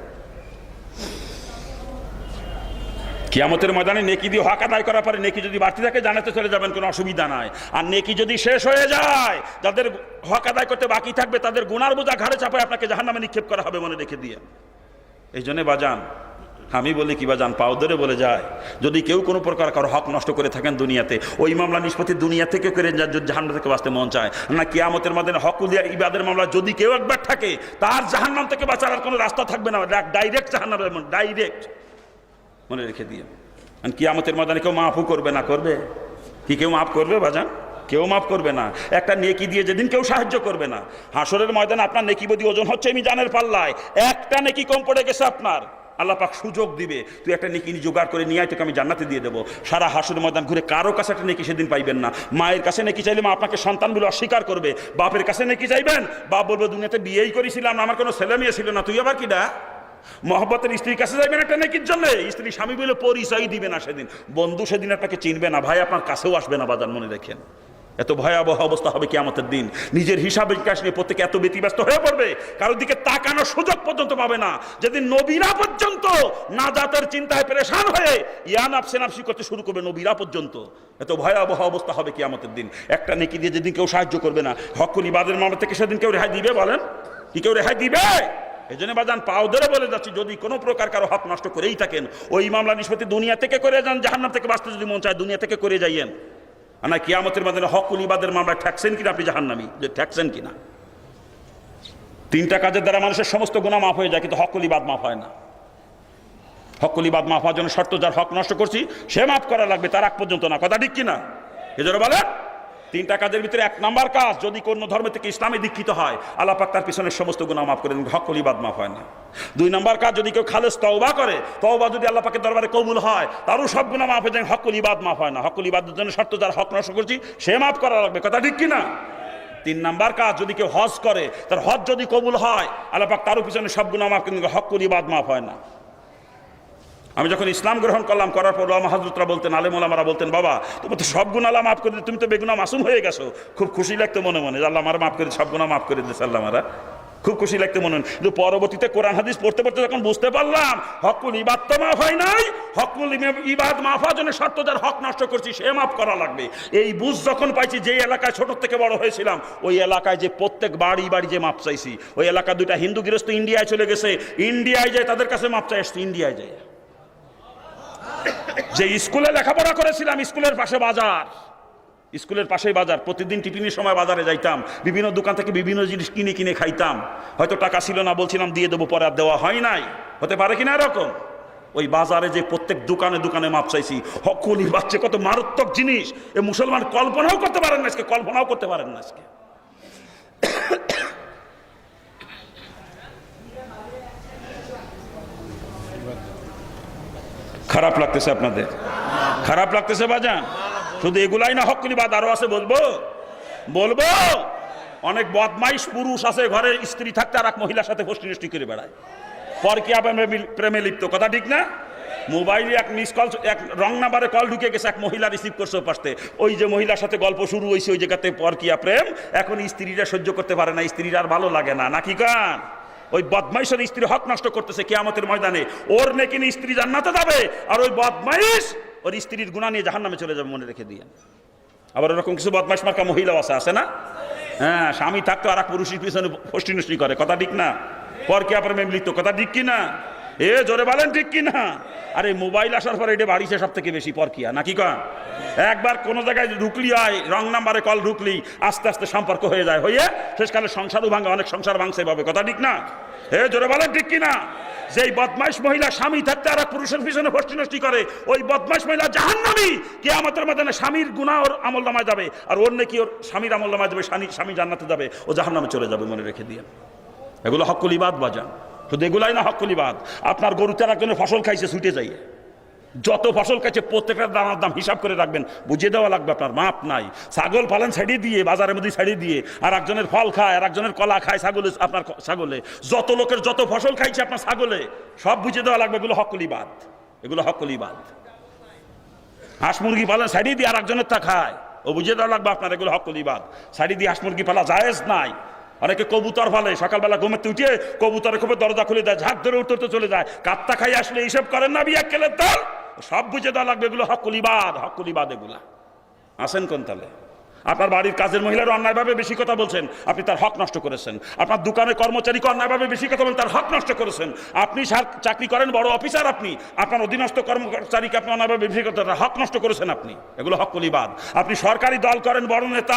কিয়ামতের ময়দানে নেকি দিয়ে হক আদায় করার পরে নেকি যদি বাড়তি থাকে জানাতে চলে যাবেন, কোনো অসুবিধা নাই। আর নেকি যদি শেষ হয়ে যায়, যাদের হক আদায় করতে বাকি থাকবে তাদের গুনার বোঝা ঘাড়ে চাপায় আপনাকে জাহান্নামে নিক্ষেপ করা হবে, মনে রেখে দিয়ে। এই জন্য বাজান আমি বলি কি বাজান, পাও ধরে বলে যায়, যদি কেউ কোনো প্রকার কারো হক নষ্ট করে থাকেন দুনিয়াতে, ওই মামলা নিষ্পত্তি দুনিয়া থেকে করে জাহান্নাম থেকে বাঁচতে মন চায় না, কিয়ামতের ময়দানে হকুলিয়া ইবাদের মামলা যদি কেউ একবার থাকে, তার জাহান্নাম থেকে বাঁচার আর কোনো রাস্তা থাকবে না, ডাইরেক্ট জাহান্নাম, ডাইরেক্ট, মনে রেখে দিয়ে। কিয়ামতের ময়দানে কেউ মাফও করবে না, করবে কি কেউ মাফ করবে বাজান? কেউ মাফ করবে না। একটা নেকি দিয়ে যেদিন কেউ সাহায্য করবে না, হাসরের ময়দানে আপনার নেকি বদি ওজন হচ্ছে মিজানের পাল্লায়, একটা নেকি কম পড়ে গেছে আপনার, আল্লাহ পাক সুযোগ দিবে, তুই একটা নেকি জোগাড় করে নিয়ে আয়, তোকে আমি জান্নাতে দিয়ে দেবো। সারা হাসরের ময়দান ঘুরে কারো কাছে একটা নেকি সেদিন পাইবেন না। মায়ের কাছে নেকি চাইলে মা আপনাকে সন্তান বলে অস্বীকার করবে, বাপের কাছে নেকি চাইবেন, বাপ বলবে দুনিয়াতে বিয়েই করেছিলাম, আমার কোনো ছেলে মেয়ে ছিল না, তুই আবার কিডা? মহব্বতের স্ত্রীর কাছে যাইবেন একটা নেকির জন্য, স্ত্রী স্বামী বলে পরিচয় দিবে না সেদিন, বন্ধু সেদিন আপনাকে চিনবে না, ভাই আপনার কাছেও আসবে না বাজান, মনে রেখেন। এত ভয়াবহ অবস্থা হবে কিয়ামতের দিন। নিজের হিসাব বিকাশ নিয়ে প্রত্যেকে এত ব্যতিব্যস্ত হয়ে পড়বে, কারোর দিকে তাকানোর সুযোগ পর্যন্ত পাবে না। যেদিন নবীরা পর্যন্ত নাজাতের চিন্তায় পেরেশান হয়ে ইয়া নাফসে নাফসি করতে শুরু করবে, নবীরা পর্যন্ত। এত ভয়াবহ অবস্থা হবে কিয়ামতের দিন। একটা নেকি দিয়ে যেদিন কেউ সাহায্য করবে না, হকুল ইবাদের মামলা থেকে সেদিন কেউ রেহাই দিবে? বলেন কি কেউ রেহাই দিবে? এই জন্য বাজান পাও ধরে বলে যাচ্ছি, যদি কোনো প্রকার কারো হক নষ্ট করেই থাকেন, ওই মামলা নিষ্পত্তি দুনিয়া থেকে করে যান, জাহান্নাম থেকে বাঁচতে যদি মন চায় দুনিয়া থেকে করে যাইয়েন। না কিয়ামতের মধ্যে হকুল ইবাদের মামলা ঠেকছেন কিনা আপনি জাহান্নামী, যে ঠেকছেন কিনা। 3টা কাজের দ্বারা মানুষের সমস্ত গুনাহ মাফ হয়ে যায়, কিন্তু হকুল ইবাদ মাফ হয় না। হকুল ইবাদ মাফ হওয়ার জন্য শর্ত, যার হক নষ্ট করছি সে মাফ করা লাগবে, তার আগ পর্যন্ত না। কথা ঠিক কিনা? এজন্য বলেন 3টা কাজের ভিতরে 1 নাম্বার কাজ, যদি কোনো ধর্ম থেকে ইসলামে দীক্ষিত হয়, আল্লাহ পাক তার পিছনের সমস্ত গুনাহ মাফ করে দেন, হকুল ইবাদ মাফ হয় না। 2 নাম্বার কাজ, যদি কেউ খালেস তওবা করে, তওবা যদি আল্লাহ পাকের দরবারে কবুল হয়, তারও সব গুনাহ মাফ হয়ে যায়, হকুল ইবাদ মাফ হয় না। হকুল ইবাদের জন্য শর্ত, যার হক নষ্ট করছি সে মাফ করা লাগবে। কথা ঠিক কিনা? 3 নাম্বার কাজ, যদি কেউ হজ করে, তার হজ যদি কবুল হয়, আল্লাহ পাক তারও পিছনে সব গুনাহ মাফ করে দেন, হকুল ইবাদ মাফ হয় না। আমি যখন ইসলাম গ্রহণ করলাম, করার পর ওলামা হযরতরা বলতেন, আলেম ওলামারা বলতেন, বাবা তুমি তো সব গুনাহ আল্লাহ মাফ করে দিতে, তুমি তো বেগুনাহ মাসুম হয়ে গেছো। খুব খুশি লাগতো মনে মনে, আল্লাহ আমার মাফ করে, সব গুনাহ মাফ করে দিয়েছে আল্লাহ আমারা, খুব খুশি লাগতো মনে মনে। কিন্তু পরবর্তীতে কোরআন হাদিস পড়তে পড়তে যখন বুঝতে পারলাম হকুল ইবাদ তো মাফ হয় নাই, হকুল ইবাদ মাফ হওয়ার জন্য শর্ত, যার হক নষ্ট করছি সে মাফ করা লাগবে। এই বুঝ যখন পাইছি, যে এলাকায় ছোট থেকে বড় হয়েছিলাম, ওই এলাকায় যে প্রত্যেক বাড়ি বাড়ি যে মাপ চাইছি, ওই এলাকা 2টা হিন্দু গৃহস্থ ইন্ডিয়ায় চলে গেছে, ইন্ডিয়ায় যায় তাদের কাছে মাপ চাই আসছি, ইন্ডিয়ায় যায়। যে স্কুলে লেখাপড়া করেছিলাম, স্কুলের পাশে বাজার, স্কুলের পাশেই বাজার, প্রতিদিন টিফিনের সময় বাজারে যাইতাম, বিভিন্ন দোকান থেকে বিভিন্ন জিনিস কিনে কিনে খাইতাম। হয়তো টাকা ছিল না, বলছিলাম দিয়ে দেবো, পরে আর দেওয়া হয় নাই, হতে পারে কিনা এরকম। ওই বাজারে যে প্রত্যেক দোকানে দোকানে মাপ চাইছি, হকুল ইবাদ কত মারাত্মক জিনিস, এ মুসলমান কল্পনাও করতে পারেন না আজকে, কল্পনাও করতে পারেন না আজকে। খারাপ লাগতেছে আপনাদের? খারাপ লাগতেছে বাজান? শুধু এগুলাই না, হকুল ইবাদ আরো আছে, বলবো বলবো। অনেক বদমাইশ পুরুষ আছে, ঘরে স্ত্রী থাকতে আর এক মহিলার সাথে ফষ্টি নষ্টি করে বেড়ায়, পরকীয়া প্রেমে লিপ্ত। কথা ঠিক না? মোবাইলে এক মিস কল, এক রং নাম্বারে কল ঢুকে গেছে, এক মহিলা রিসিভ করছে পাশে, ওই যে মহিলার সাথে গল্প শুরু হয়েছে, ওই জায়গাতে পরকীয়া প্রেম। এখন স্ত্রীরা সহ্য করতে পারে না, স্ত্রীরা আর ভালো লাগে না, নাকি কান? ওই বদমাইশের স্ত্রী হক নষ্ট করতেছে, কিয়ামতের ময়দানে ওর নেকি স্ত্রী জান্নাতে যাবে, আর ওই বদমাইশ ওর স্ত্রীর গুনাহ নিয়ে জাহান্নামে চলে যাবে, মনে রেখে দিয়ে। আবার এরকম কিছু বদমাশ মার্কা মহিলাও আছে না? হ্যাঁ, স্বামী থাকতো আর এক পুরুষের পিছনে ফষ্টি নষ্টি করে, কথা ঠিক না? পরকীয়া প্রেমে লিপ্ত, কথা ঠিক কি না? জোরে বলেন ঠিক কি না? আরে মোবাইল আসার পরে এটা বাড়িছে সব থেকে বেশি পরকীয়া, নাকি কন? একবার কোনো জায়গায় ঢুকলি হয়, রং নাম্বারে কল ঢুকলি, আস্তে আস্তে সম্পর্ক হয়ে যায়, হয়ে শেষকালে সংসারও ভাঙে, অনেক সংসার ভাঙছে ভাবে, কথা ঠিক না? জোরে বলেন ঠিক কি না? যেই বদমাইশ মহিলা স্বামী থাকতে আর এক পুরুষের পিছনে ফষ্টি নষ্টি করে, ওই বদমাইশ মহিলা জাহান্নামী। কিয়ামতের ময়দানে স্বামীর গুনাহ ওর আমলনামায় যাবে, আর ওর নাকি ওর স্বামীর আমলনামায় যাবে, স্বামী জান্নাতে যাবে, ও জাহান্নামে চলে যাবে, মনে রেখে দিয়ে। এগুলো হক্কুল ইবাদ বাজান, শুধু এগুলাই না হক্কুল ইবাদ। আপনার গরু চার একজনের ফসল খাইছে ছুটে যাইয়ে, যত ফসল খাইছে প্রত্যেকটার দানার দাম হিসাব করে রাখবেন, বুঝিয়ে দেওয়া লাগবে, আপনার মাপ নাই। ছাগল পালেন ছাড়িয়ে দিয়ে, বাজারের মধ্যে ছাড়িয়ে দিয়ে, আর একজনের ফল খায়, আর একজনের কলা খায় ছাগলে, আপনার ছাগলে যত লোকের যত ফসল খাইছে আপনার ছাগলে, সব বুঝিয়ে দেওয়া লাগবে। এগুলো হক্কুল ইবাদ, এগুলো হক্কুল ইবাদ। হাঁস মুরগি পালেন ছাড়িয়ে দিয়ে, আর একজনের তা খায়, ও বুঝিয়ে দেওয়া লাগবে আপনার, এগুলো হক্কুল ইবাদ। ছাড়িয়ে দিয়ে হাঁস মুরগি পালা জায়েজ নাই। অনেকে কবুতর ফলে, সকালবেলা ঘুমেতে উঠে কবুতরের খুব দরজা খুলে দেয়, ঝাঁক ধরে উঠতে চলে যায়, কাত্তা খাই আসলে এইসব করেন না, বিয়া কেলের দল, সব বুঝে দেওয়া লাগবে। এগুলো হক্কুল ইবাদ, হক্কুল ইবাদ। এগুলা আসেন কোন তালে? আপনার বাড়ির কাজের মহিলারও অন্যায়ভাবে বেশি কথা বলছেন, আপনি তার হক নষ্ট করেছেন। আপনার দোকানের কর্মচারীকে অন্যায়ভাবে বেশি কথা বলেন, তার হক নষ্ট করেছেন। আপনি চাকরি করেন, বড় অফিসার, আপনি আপনার অধীনস্থ কর্মচারীকে আপনি অন্যায়ভাবে বেশি কথা, তার হক নষ্ট করেছেন আপনি, এগুলো হক্কুল ইবাদ। আপনি সরকারি দল করেন, বড় নেতা,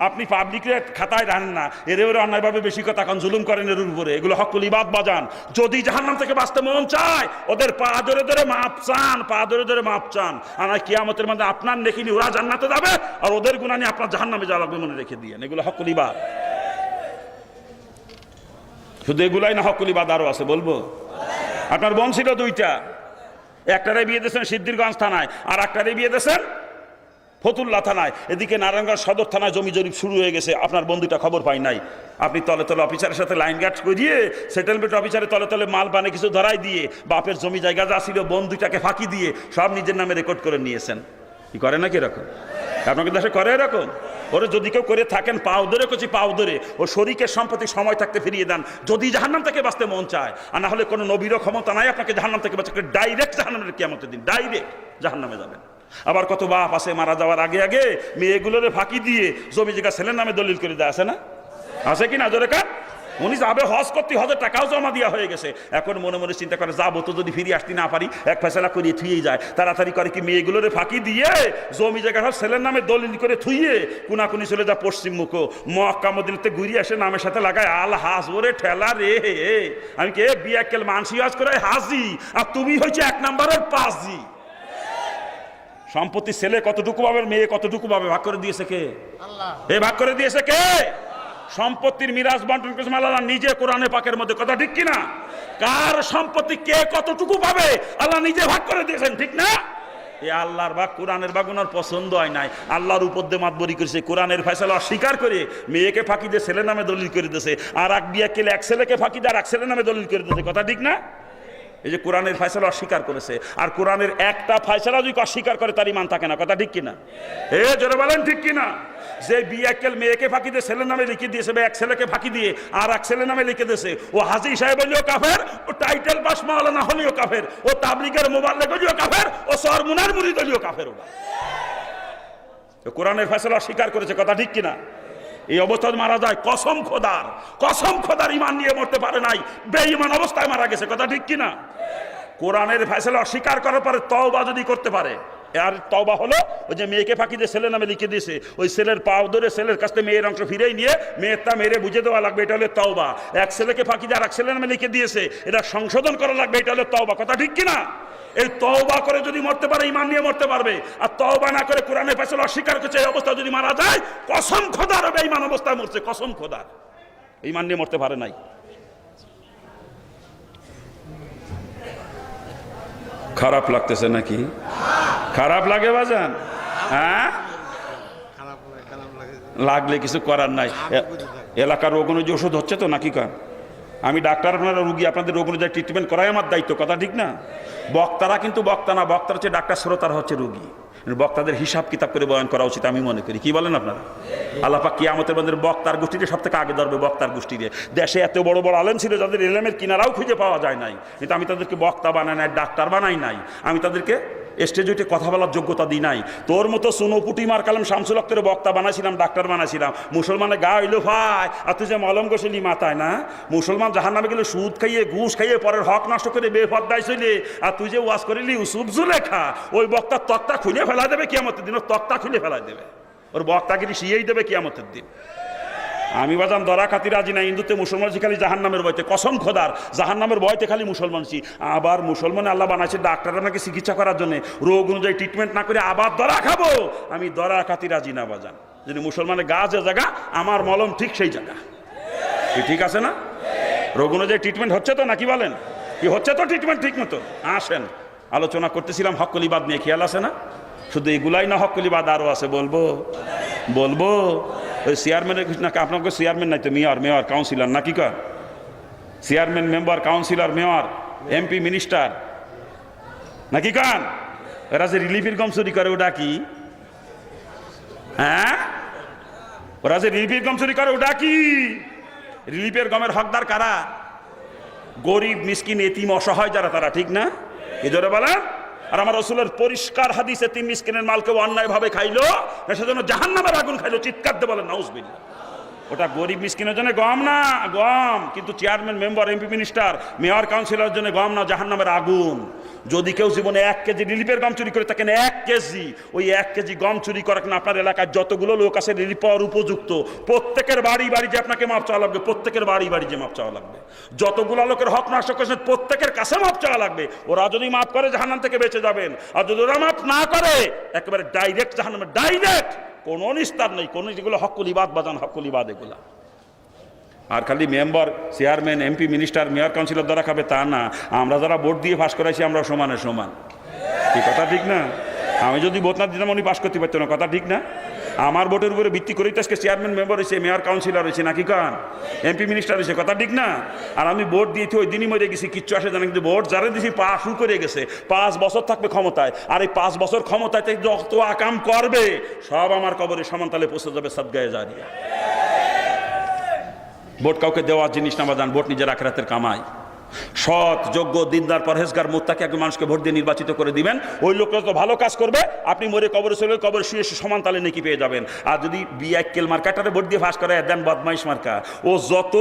আপনি পাবলিকের খাতায় রাখেন না, এর অন্যায়ভাবে বেশি কথা কন, জুলুম করেন এর উপরে, এগুলো হক্কুল ইবাদ বাজান। যদি জাহান্নাম থেকে বাঁচতে মন চায়, ওদের পা ধরে ধরে মাপ চান, পা ধরে ধরে মাপ চান, আর কিয়ামতের মধ্যে আপনার নেকি নিয়ে ওরা জান্নাতে যাবে, আর ওদের গুনাহ নিয়ে আপনার জাহান্নামে যাওয়া লাগবে, মনে রেখে দিয়ে। এগুলো হক্কুল ইবাদ। শুধু এগুলাই না, হক্কুল ইবাদ আরো আছে, বলবো? আপনার বোন ছিল দুইটা, একটারে বিয়ে দিয়েছেন সিদ্ধিরগঞ্জ থানায়, আর একটারে বিয়ে দিয়েছেন ফতুল্লা থানায়। এদিকে নারায়ণগঞ্জ সদর থানায় জমি জরিপ শুরু হয়ে গেছে, আপনার বন্ধুটা খবর পাই নাই। আপনি তলে তলে অফিসারের সাথে লাইন গার্ড করিয়ে, সেটেলমেন্ট অফিসারের তলে তলে মাল পানে কিছু ধরাই দিয়ে, বাপের জমি জায়গা যা ছিল বন্ধুটাকে ফাঁকি দিয়ে সব নিজের নামে রেকর্ড করে নিয়েছেন। কি করে নাকি এরকম? আপনাকে দেশে করে এরকম? ওরে যদি কেউ করে থাকেন, পাও ধরে করছি, পাও ধরে ও শরীকের সম্পত্তি সময় থাকতে ফিরিয়ে দেন, যদি জাহান্নাম থেকে বাঁচতে মন চায়। আর না হলে কোনো নবীরও ক্ষমতা নাই আপনাকে জাহান্নাম থেকে বাঁচাতে, ডাইরেক্ট জাহান্নামের কিয়ামতের দিন ডাইরেক্ট জাহান্নামে যাবেন। আবার কত বাপ আছে মারা যাওয়ার আগে আগে মেয়েগুলোরে ফাঁকি দিয়ে জমি জায়গা ছেলের নামে দলিল করে দেয়, আছে না? আছে কি না? জোরে কার? উনি যাবে হজ করতে, হজের টাকাও জমা দেওয়া হয়ে গেছে, এখন মনে মনে চিন্তা করে যাবো তো, যদি ফিরে আসতে না পারি, এক ফেসলা করিয়ে থুয়েই যায়। তাড়াতাড়ি করে কি মেয়েগুলোরে ফাঁকি দিয়ে জমি জায়গা সব ছেলের নামে দলিল করে থুইয়ে কুনাকুনি চলে যা পশ্চিম মুখ, মক্কা মদিনাতে ঘুরিয়ে আসে, নামের সাথে লাগায় আল হাজ, ওরে ঠেলা রে। আমি কে বিয়াক্কেল মানসি হাজ করে হাজি, আর তুমি হয়েছে এক নাম্বারের পাজি। সম্পত্তি ছেলে কতটুকু পাবে, মেয়ে কতটুকু পাবে, ভাগ করে দিয়েছে কে? আল্লাহ। ভাগ করে দিয়েছে কে? সম্পত্তির মিরাজ বন্টন করেছে আল্লাহ নিজে কোরআনে পাকের মধ্যে, কথা ঠিক কিনা? কার সম্পত্তি কে কতটুকু পাবে আল্লাহ নিজে ভাগ করে দিয়েছেন, ঠিক না? এই আল্লাহর ভাগ, কোরআনের ভাগ ওনার পছন্দ হয় নাই, আল্লাহর উপর দিয়ে মাতবরি করেছে, কোরআনের ফয়সালা অস্বীকার করে মেয়েকে ফাঁকি দিয়ে ছেলের নামে দলিল করে দিয়েছে, আর এক বিয়া কেলে এক ছেলেকে ফাঁকি দিয়ে আর এক ছেলের নামে দলিল করে দিয়েছে, কথা ঠিক না? এই যে কোরআনের ফয়সালা অস্বীকার করেছে, আর কোরআনের একটা ফয়সালা যদি অস্বীকার করে তার ঈমান থাকে না, কথা ঠিক কিনা? জোরে বলেন ঠিক কিনা? যে বিয়াক্কেল মেয়েকে ফাঁকি দিয়ে ছেলের নামে লিখে দিয়েছে, বা এক ছেলেকে ফাঁকি দিয়ে আর এক ছেলের নামে লিখে দিয়েছে, ও হাজী সাহেব হলেও কাফের, ও টাইটেল পাস মাওলানা হলেও কাফের, ও তাবলিগের মোবাল্লেগ হলেও কাফের, ও সরমুনার মুরিদ হলেও কাফের। ওটা কোরআনের ফয়সালা অস্বীকার করেছে, কথা ঠিক কিনা? এই অবস্থায় মারা যায়, কসম খোদার ঈমান নিয়ে মরতে পারে নাই, বেঈমান অবস্থায় মারা গেছে, কথা ঠিক কিনা? কোরআনের ফয়সালা অস্বীকার করার পরে তওবা যদি করতে পারে, আর তওবা হলো ওই যে মেয়েকে ফাঁকি দিয়ে ছেলের নামে লিখে দিয়েছে, ওই ছেলের পাও ধরে ছেলের কাছ থেকে মেয়ের অংশ ফিরেই নিয়ে মেয়েরটা মেরে বুঝে দেওয়া লাগবে, এটা হলো তওবা। এক ছেলেকে ফাঁকি দিয়ে আর এক ছেলের নামে লিখে দিয়েছে, এটা সংশোধন করা লাগবে, এটা হলো তওবা, কথা ঠিক কিনা? এই তওবা করে যদি মরতে পারে, ঈমান নিয়ে মরতে পারবে। আর তওবা না করে কোরআনের ফয়সালা অস্বীকার করছে, এই অবস্থা যদি মারা যায়, কসম খোদার বেঈমান অবস্থায় মরছে, কসম খোদার, ঈমান নিয়ে মরতে পারে নাই। খারাপ লাগতেছে নাকি? খারাপ লাগে বাজান? হ্যাঁ, লাগলে কিছু করার নাই। এলাকার রোগ অনুযায়ী ওষুধ হচ্ছে তো নাকি? কারণ আমি ডাক্তার, আপনারা রুগী, আপনাদের রোগ অনুযায়ী ট্রিটমেন্ট করাই আমার দায়িত্ব, কথা ঠিক না? বক্তারা কিন্তু বক্তা না, বক্তার হচ্ছে ডাক্তার, শ্রোতারা হচ্ছে রুগী। বক্তাদের হিসাব কিতাব করে বয়ান করা উচিত আমি মনে করি, কি বলেন আপনারা? আল্লাহ পাক কিয়ামতের মধ্যে বক্তার গোষ্ঠীকে সব থেকে আগে ধরবে, বক্তার গোষ্ঠীকে। দেশে এত বড় বড় আলেম ছিল যাদের এলেমের কিনারাও খুঁজে পাওয়া যায় নাই, কিন্তু আমি তাদেরকে বক্তা বানাই নাই, ডাক্তার বানাই নাই, আমি তাদেরকে স্টেজে উঠে কথা বলার যোগ্যতা দিই নাই। তোর মতো সুনোপুটি মার কালাম শামসুল হকের বক্তা বানাইছিলাম, ডাক্তার বানাইছিলাম, মুসলমানে গা হইলো ভাই, আর তুই যে মলম গোসলি মাথায় না, মুসলমান জাহান নামে গেলে সুদ খাইয়ে ঘুষ খাইয়ে পরের হক নষ্ট করে বেফরদায় চলে, আর তুই যে ওয়াজ করিলি ইউসুফ জুলেখা, ওই বক্তার তক্তা খুলে ফেলা দেবে কিয়ামতের দিন, ওর তক্তা খুলে ফেলা দেবে, ওর বক্তাগিরি শিয়েই দেবে কিয়ামতের দিন। আমি বাজান দরা খাতি রাজি না, হিন্দুতে মুসলমান খালি জাহান নামের বয়তে, কসম খোদার জাহান নামের বয়তে খালি মুসলমানছি। আবার মুসলমানে আল্লাহ বানাইছে ডাক্তার আমাকে চিকিৎসা করার জন্য, রোগ অনুযায়ী ট্রিটমেন্ট না করে আবার দরা খাবো, আমি দরা খাতি রাজি না বাজান। যদি মুসলমানের গা যে জায়গা, আমার মলম ঠিক সেই জায়গা, ঠিক আছে না? রোগ অনুযায়ী ট্রিটমেন্ট হচ্ছে তো নাকি বলেন? কি হচ্ছে তো ট্রিটমেন্ট ঠিক মতো? আসেন, আলোচনা করতেছিলাম হক্কলিবাদ নিয়ে, খেয়াল আছে না? শুধু এগুলাই না, হক্কলিবাদ আরও আছে, বলবো বলবো। ওই চেয়ারম্যানের নাকি আপনাকে চেয়ারম্যান নাই তো মেয়র কাউন্সিলর নাকি কর, chairman member councillor mayor MP minister নাকি কান, এরা যে রিলিফের গম চুরি করে ওটা কি? হ্যাঁ, ওরা যে রিলিফের গম চুরি করে ওটা কি? রিলিফের গমের হকদার কারা? গরিব মিসকিন এতিম অসহায় যারা, তারা, ঠিক না? এই জন্য বলেন। আর আমার রাসূলের পরিষ্কার হাদিসে তিন মিসকিনের মালকে অন্যায়ভাবে খাইলো, সেজন্য জাহান্নামের আগুন খাইলো, চিৎকার দিয়ে বলেন নাউজুবিল্লাহ। ওটা গরিব মিসকিনের জন্য গম না, গম, কিন্তু chairman member MP minister mayor কাউন্সিলরের জন্য গম না, জাহান্নামের আগুন। যদি কেউ জীবনে 1 কেজি রিলিফের গম চুরি করে থাকেন, 1 কেজি, ওই 1 কেজি গম চুরি করে না, আপনার এলাকায় যতগুলো লোক আছে রিলিফ পাওয়ার উপযুক্ত, প্রত্যেকের বাড়ি বাড়ি যে আপনাকে মাপ চাওয়া লাগবে, প্রত্যেকের বাড়ি বাড়ি যে মাপ চাওয়া লাগবে। যতগুলো লোকের হক নষ্ট করেছেন প্রত্যেকের কাছে মাপ চাওয়া লাগবে। ওরা যদি মাপ করে জাহান্নাম থেকে বেঁচে যাবেন, আর যদি ওরা মাপ না করে একেবারে ডাইরেক্ট জাহান্নামে, ডাইরেক্ট, কোনো নিস্তার নেই। কোনো যেগুলো হক্কুলিবাদ বাজান, হক্কুলিবাদ এগুলা। আর খালি member chairman MP minister mayor councillor দ্বারা খাবে তা না, আমরা যারা ভোট দিয়ে পাস করাইছি আমরা সমানে সমান, এই কথা ঠিক না? আমি যদি ভোট না দিতাম উনি পাস করতে পারতো না, কথা ঠিক না? আমার ভোটের উপরে ভিত্তি করেই তো আজকে চেয়ারম্যান মেম্বার হয়েছে, মেয়র কাউন্সিলর হয়েছে নাকি কান, এমপি মিনিস্টার হয়েছে, কথা ঠিক না? আর আমি ভোট দিয়েছি ওই দিনই মরে গেছি, কিচ্ছু আসে জানা, কিন্তু ভোট যারা দিয়েছি পাশও করে গেছে, 5 বছর থাকবে ক্ষমতায়, আর এই 5 বছর ক্ষমতায় যত আকাম করবে সব আমার কবরে সমানতালে পৌঁছে যাবে, সাদগায়ে জারিয়া। ভোট কাউকে দেওয়ার জিনিস না বাজান, ভোট নিজের আখিরাতের কামাই। সৎ যোগ্য দিনদার পরহেজগার মুত্তাকি একজন মানুষকে ভোট দিয়ে নির্বাচিত করে দিবেন, ওই লোকটা তো ভালো কাজ করবে, আপনি মরে কবরে চলে কবরে শুয়ে সমান তালে নেকি পেয়ে যাবেন। আর যদি বিআইকেল মার্কাটারে ভোট দিয়ে ফাঁস করে দেন বদমাইশ মার্কা, ও যত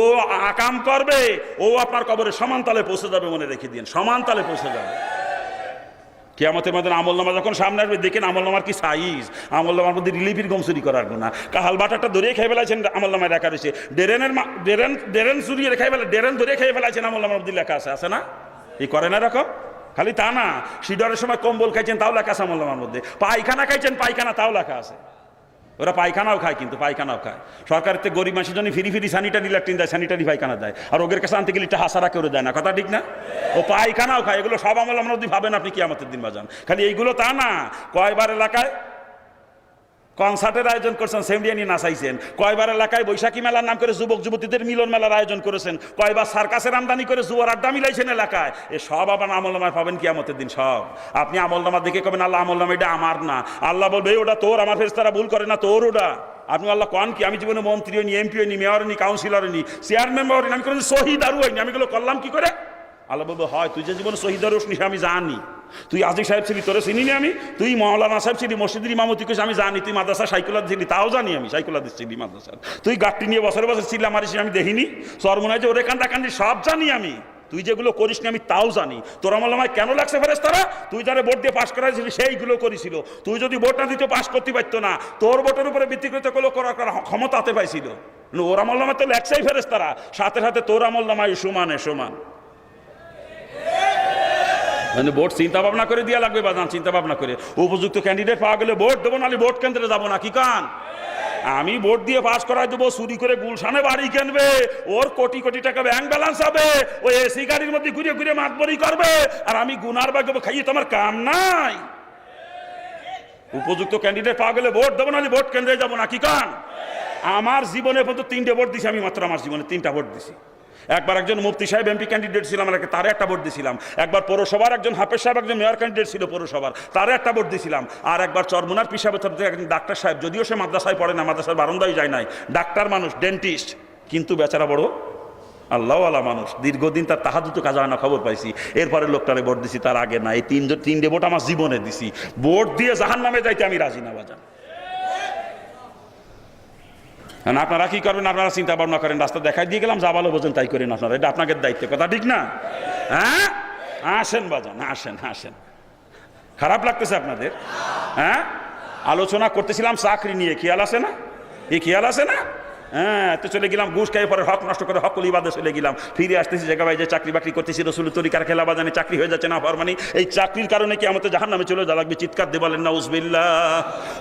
আকাম করবে ও আপনার কবরে সমান তালে পৌঁছে যাবে, মনে রেখে দিন, সমান তালে পৌঁছে যাবে। কিয়ামতের মধ্যে আমলনামা যখন সামনে আসবে দেখেন আমলনামার কি সাইজ, আমলনামার মধ্যে রিলিফের গম চুরি করার গুণা, কাহাল বাটারটা ধরে খেয়ে ফেলাইছেন আমলনামায় লেখা রয়েছে, ডেরেন চুরিয়ে রেখে ফেলে, ডেরেন ধরে খেয়ে ফেলাইছেন আমলনামার মধ্যে লেখা আছে না? এই করে না এরকম? খালি তা না, সিডরের সময় কম্বল খাইছেন তাও লেখা আছে আমলনামার মধ্যে, পায়খানা খাইছেন পায়খানা তাও লেখা আছে। ওরা পায়খানাও খায়, কিন্তু পায়খানাও খায়। সরকারের থেকে গরিব মানুষের জন্য ফ্রি স্যানিটারি ল্যাট্রিন দেয়, স্যানিটারি পায়খানা দেয়, আর ওদের কাছে আনতে গেলে একটা হাসারা করে দেয় না, কথা ঠিক না? ও পায়খানাও খায়। এগুলো সব আমল আমরা যদি ভাবেন আপনি কিয়ামতের দিন বাজান, খালি এইগুলো তা না। কয়বার এলাকায় কনসার্টের আয়োজন করছেন, সেমডিয়ানি নাচাইছেন, কয়বার এলাকায় বৈশাখী মেলার নাম করে যুবক যুবতীদের মিলন মেলার আয়োজন করেছেন, কয়বার সার্কাসের আমদানি করে জুয়ার আড্ডা মিলাইছেন এলাকায়, এ সব আবার আমলনামায় পাবেন কিয়ামতের দিন সব। আপনি আমলনামা দেখে কবেন আল্লাহ আমলনামা এটা আমার না, আল্লাহ বলবে ওটা তোর, আমার ফেরেশতারা ভুল করে না, তোর ওটা। আপনি আল্লাহ কন কি? আমি জীবনে মন্ত্রী হইনি, এমপি হইনি, মেয়র হইনি, কাউন্সিলর হইনি, চেয়ারম্যান মেম্বার হইনি, আমি কোনো শহীদ আরও হইনি, আমি এগুলো করলাম কি করে? আল্লাহ বলবো হয় তুই যে জীবনে শহীদ আরও হইনি আমি জানি, তুই আজিক সাহেব ছিলি তোরে চিনি নি আমি, তুই মৌলানা সাহেব ছিলি মসজিদের ইমামতি করেছিস আমি জানি, তুই মাদ্রাসা সাইকুলার ছিলি তাও জানি, আমি সাইকুলার দিচ্ছিলি মাদ্রাসার, তুই গাঠটি নিয়ে বছরে বছর ছিলি আমার আমি দেখিনি, সরমনায় যে ওরে কান্দা কান্দি সব জানি আমি, তুই যেগুলো করিস না আমি তাও জানি। তোর আমলনামায় কেন লাগছে ফেরেশতারা? তুই যারা ভোট দিয়ে পাশ করাইছিলি সেইগুলো করেছিল, তুই যদি ভোট না দিতে পাশ করতে পারতো না, তোর ভোটের উপরে ভিত্তি করতে গুলো করার ক্ষমতাতে পাইছিল, ওর আমলনামায় তো লেখছেই ফেরেশতারা, সাথে সাথে তোর আমলনামায় সমানে সমান। মানে ভোট চিন্তা ভাবনা করে দিয়া লাগবে বাজান, চিন্তা ভাবনা করে। উপযুক্ত ক্যান্ডিডেট পাওয়া গেলে ভোট দেবো, নাহলে ভোট কেন্দ্রে যাবো না, কি কান? আমি ভোট দিয়ে পাস করাই দেবো, চুরি করে গুলশানে বাড়ি কিনবে, ওর কোটি কোটি টাকা ব্যাংক ব্যালেন্স হবে, ওই এসি গাড়ির মধ্যে ঘুরে ঘুরে মাতবরি করবে, আর আমি গুনার বাগ দেবো, খাইয়ে তোমার কাম নাই। উপযুক্ত ক্যান্ডিডেট পাওয়া গেলে ভোট দেবো, নাহলে ভোট কেন্দ্রে যাবো না, কি কান? আমার জীবনে পর্যন্ত 3টে ভোট দিছি আমি, মাত্র আমার জীবনে 3টা ভোট দিছি। একবার একজন মুফতি সাহেব এমপি ক্যান্ডিডেট ছিলাম, তারে একটা ভোট দিয়েছিলাম। একবার পৌরসভার একজন হাফেজ সাহেব একজন মেয়র ক্যান্ডিডেট ছিল পৌরসভার, তারে একটা ভোট দিয়েছিলাম। আর একবার চরমুনার পিসাবের তরফ থেকে একজন ডাক্তার সাহেব, যদিও সে মাদ্রাসায় পড়ে না, মাদ্রাসার বারান্দায় যায় নাই, ডাক্তার মানুষ, ডেন্টিস্ট, কিন্তু বেচারা বড় আল্লাহ আলা মানুষ, দীর্ঘদিন তার তাহাজুদ কাজা হয় না, খবর পাইছি। এরপরে লোকটারে ভোট দিছি, তার আগে না। এই তিনটে ভোট আমার জীবনে দিছি। ভোট দিয়ে জাহান্নামে যাইতে আমি রাজি না বাজান। আপনারা কি করবেন? আপনারা চিন্তা ভাবনা করেন। রাস্তা দেখাই দিয়ে গেলাম, যা ভালো বোঝেন তাই করেন আপনারা। এটা আপনাদের দায়িত্ব, কথা ঠিক না? হ্যাঁ, আসেন বাজান, আসেন আসেন। খারাপ লাগতেছে আপনাদের? হ্যাঁ, আলোচনা করতেছিলাম চাকরি নিয়ে, খেয়াল আছে না? এই খেয়াল আছে না? হ্যাঁ, তো চলে গেলাম ঘুষ খাই, পরে হক নষ্ট করে হকল ইবাদে চলে গেলাম। ফিরে আসতেছি জায়গায় যে চাকরি বাকরি করতেছি, রসুলের তরিকার খেলা বাজানে চাকরি হয়ে যাচ্ছে না ফরমানি। এই চাকরির কারণে কি আমাদের জাহান্নামে চলে যাওয়া লাগবে? চিৎকার দিয়ে বলেন নাউজুবিল্লাহ।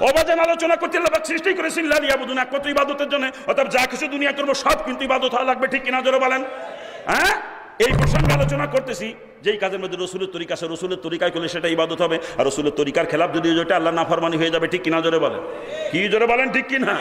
অবাজান আলোচনা করতে আল্লাহ সৃষ্টি করেছেন লালিয়াবুদুন, একমাত্র ইবাদতের জন্য। অর্থাৎ যা কিছু দুনিয়া করবো সব কিন্তু ইবাদত হওয়া লাগবে, ঠিক কিনা জোরে বলেন? হ্যাঁ, এই প্রসঙ্গে আলোচনা করতেছি। যেই কাজের মধ্যে রসুলের তরিকা আছে, রসুলের তরিকায় করলে সেটা ইবাদত হবে। আর রসুলের তরিকার খেলাফ যদি যেটা আল্লাহ নাফরমানি হয়ে যাবে, ঠিক কিনা জোরে বলেন? কি জোরে বলেন, ঠিক কিনা?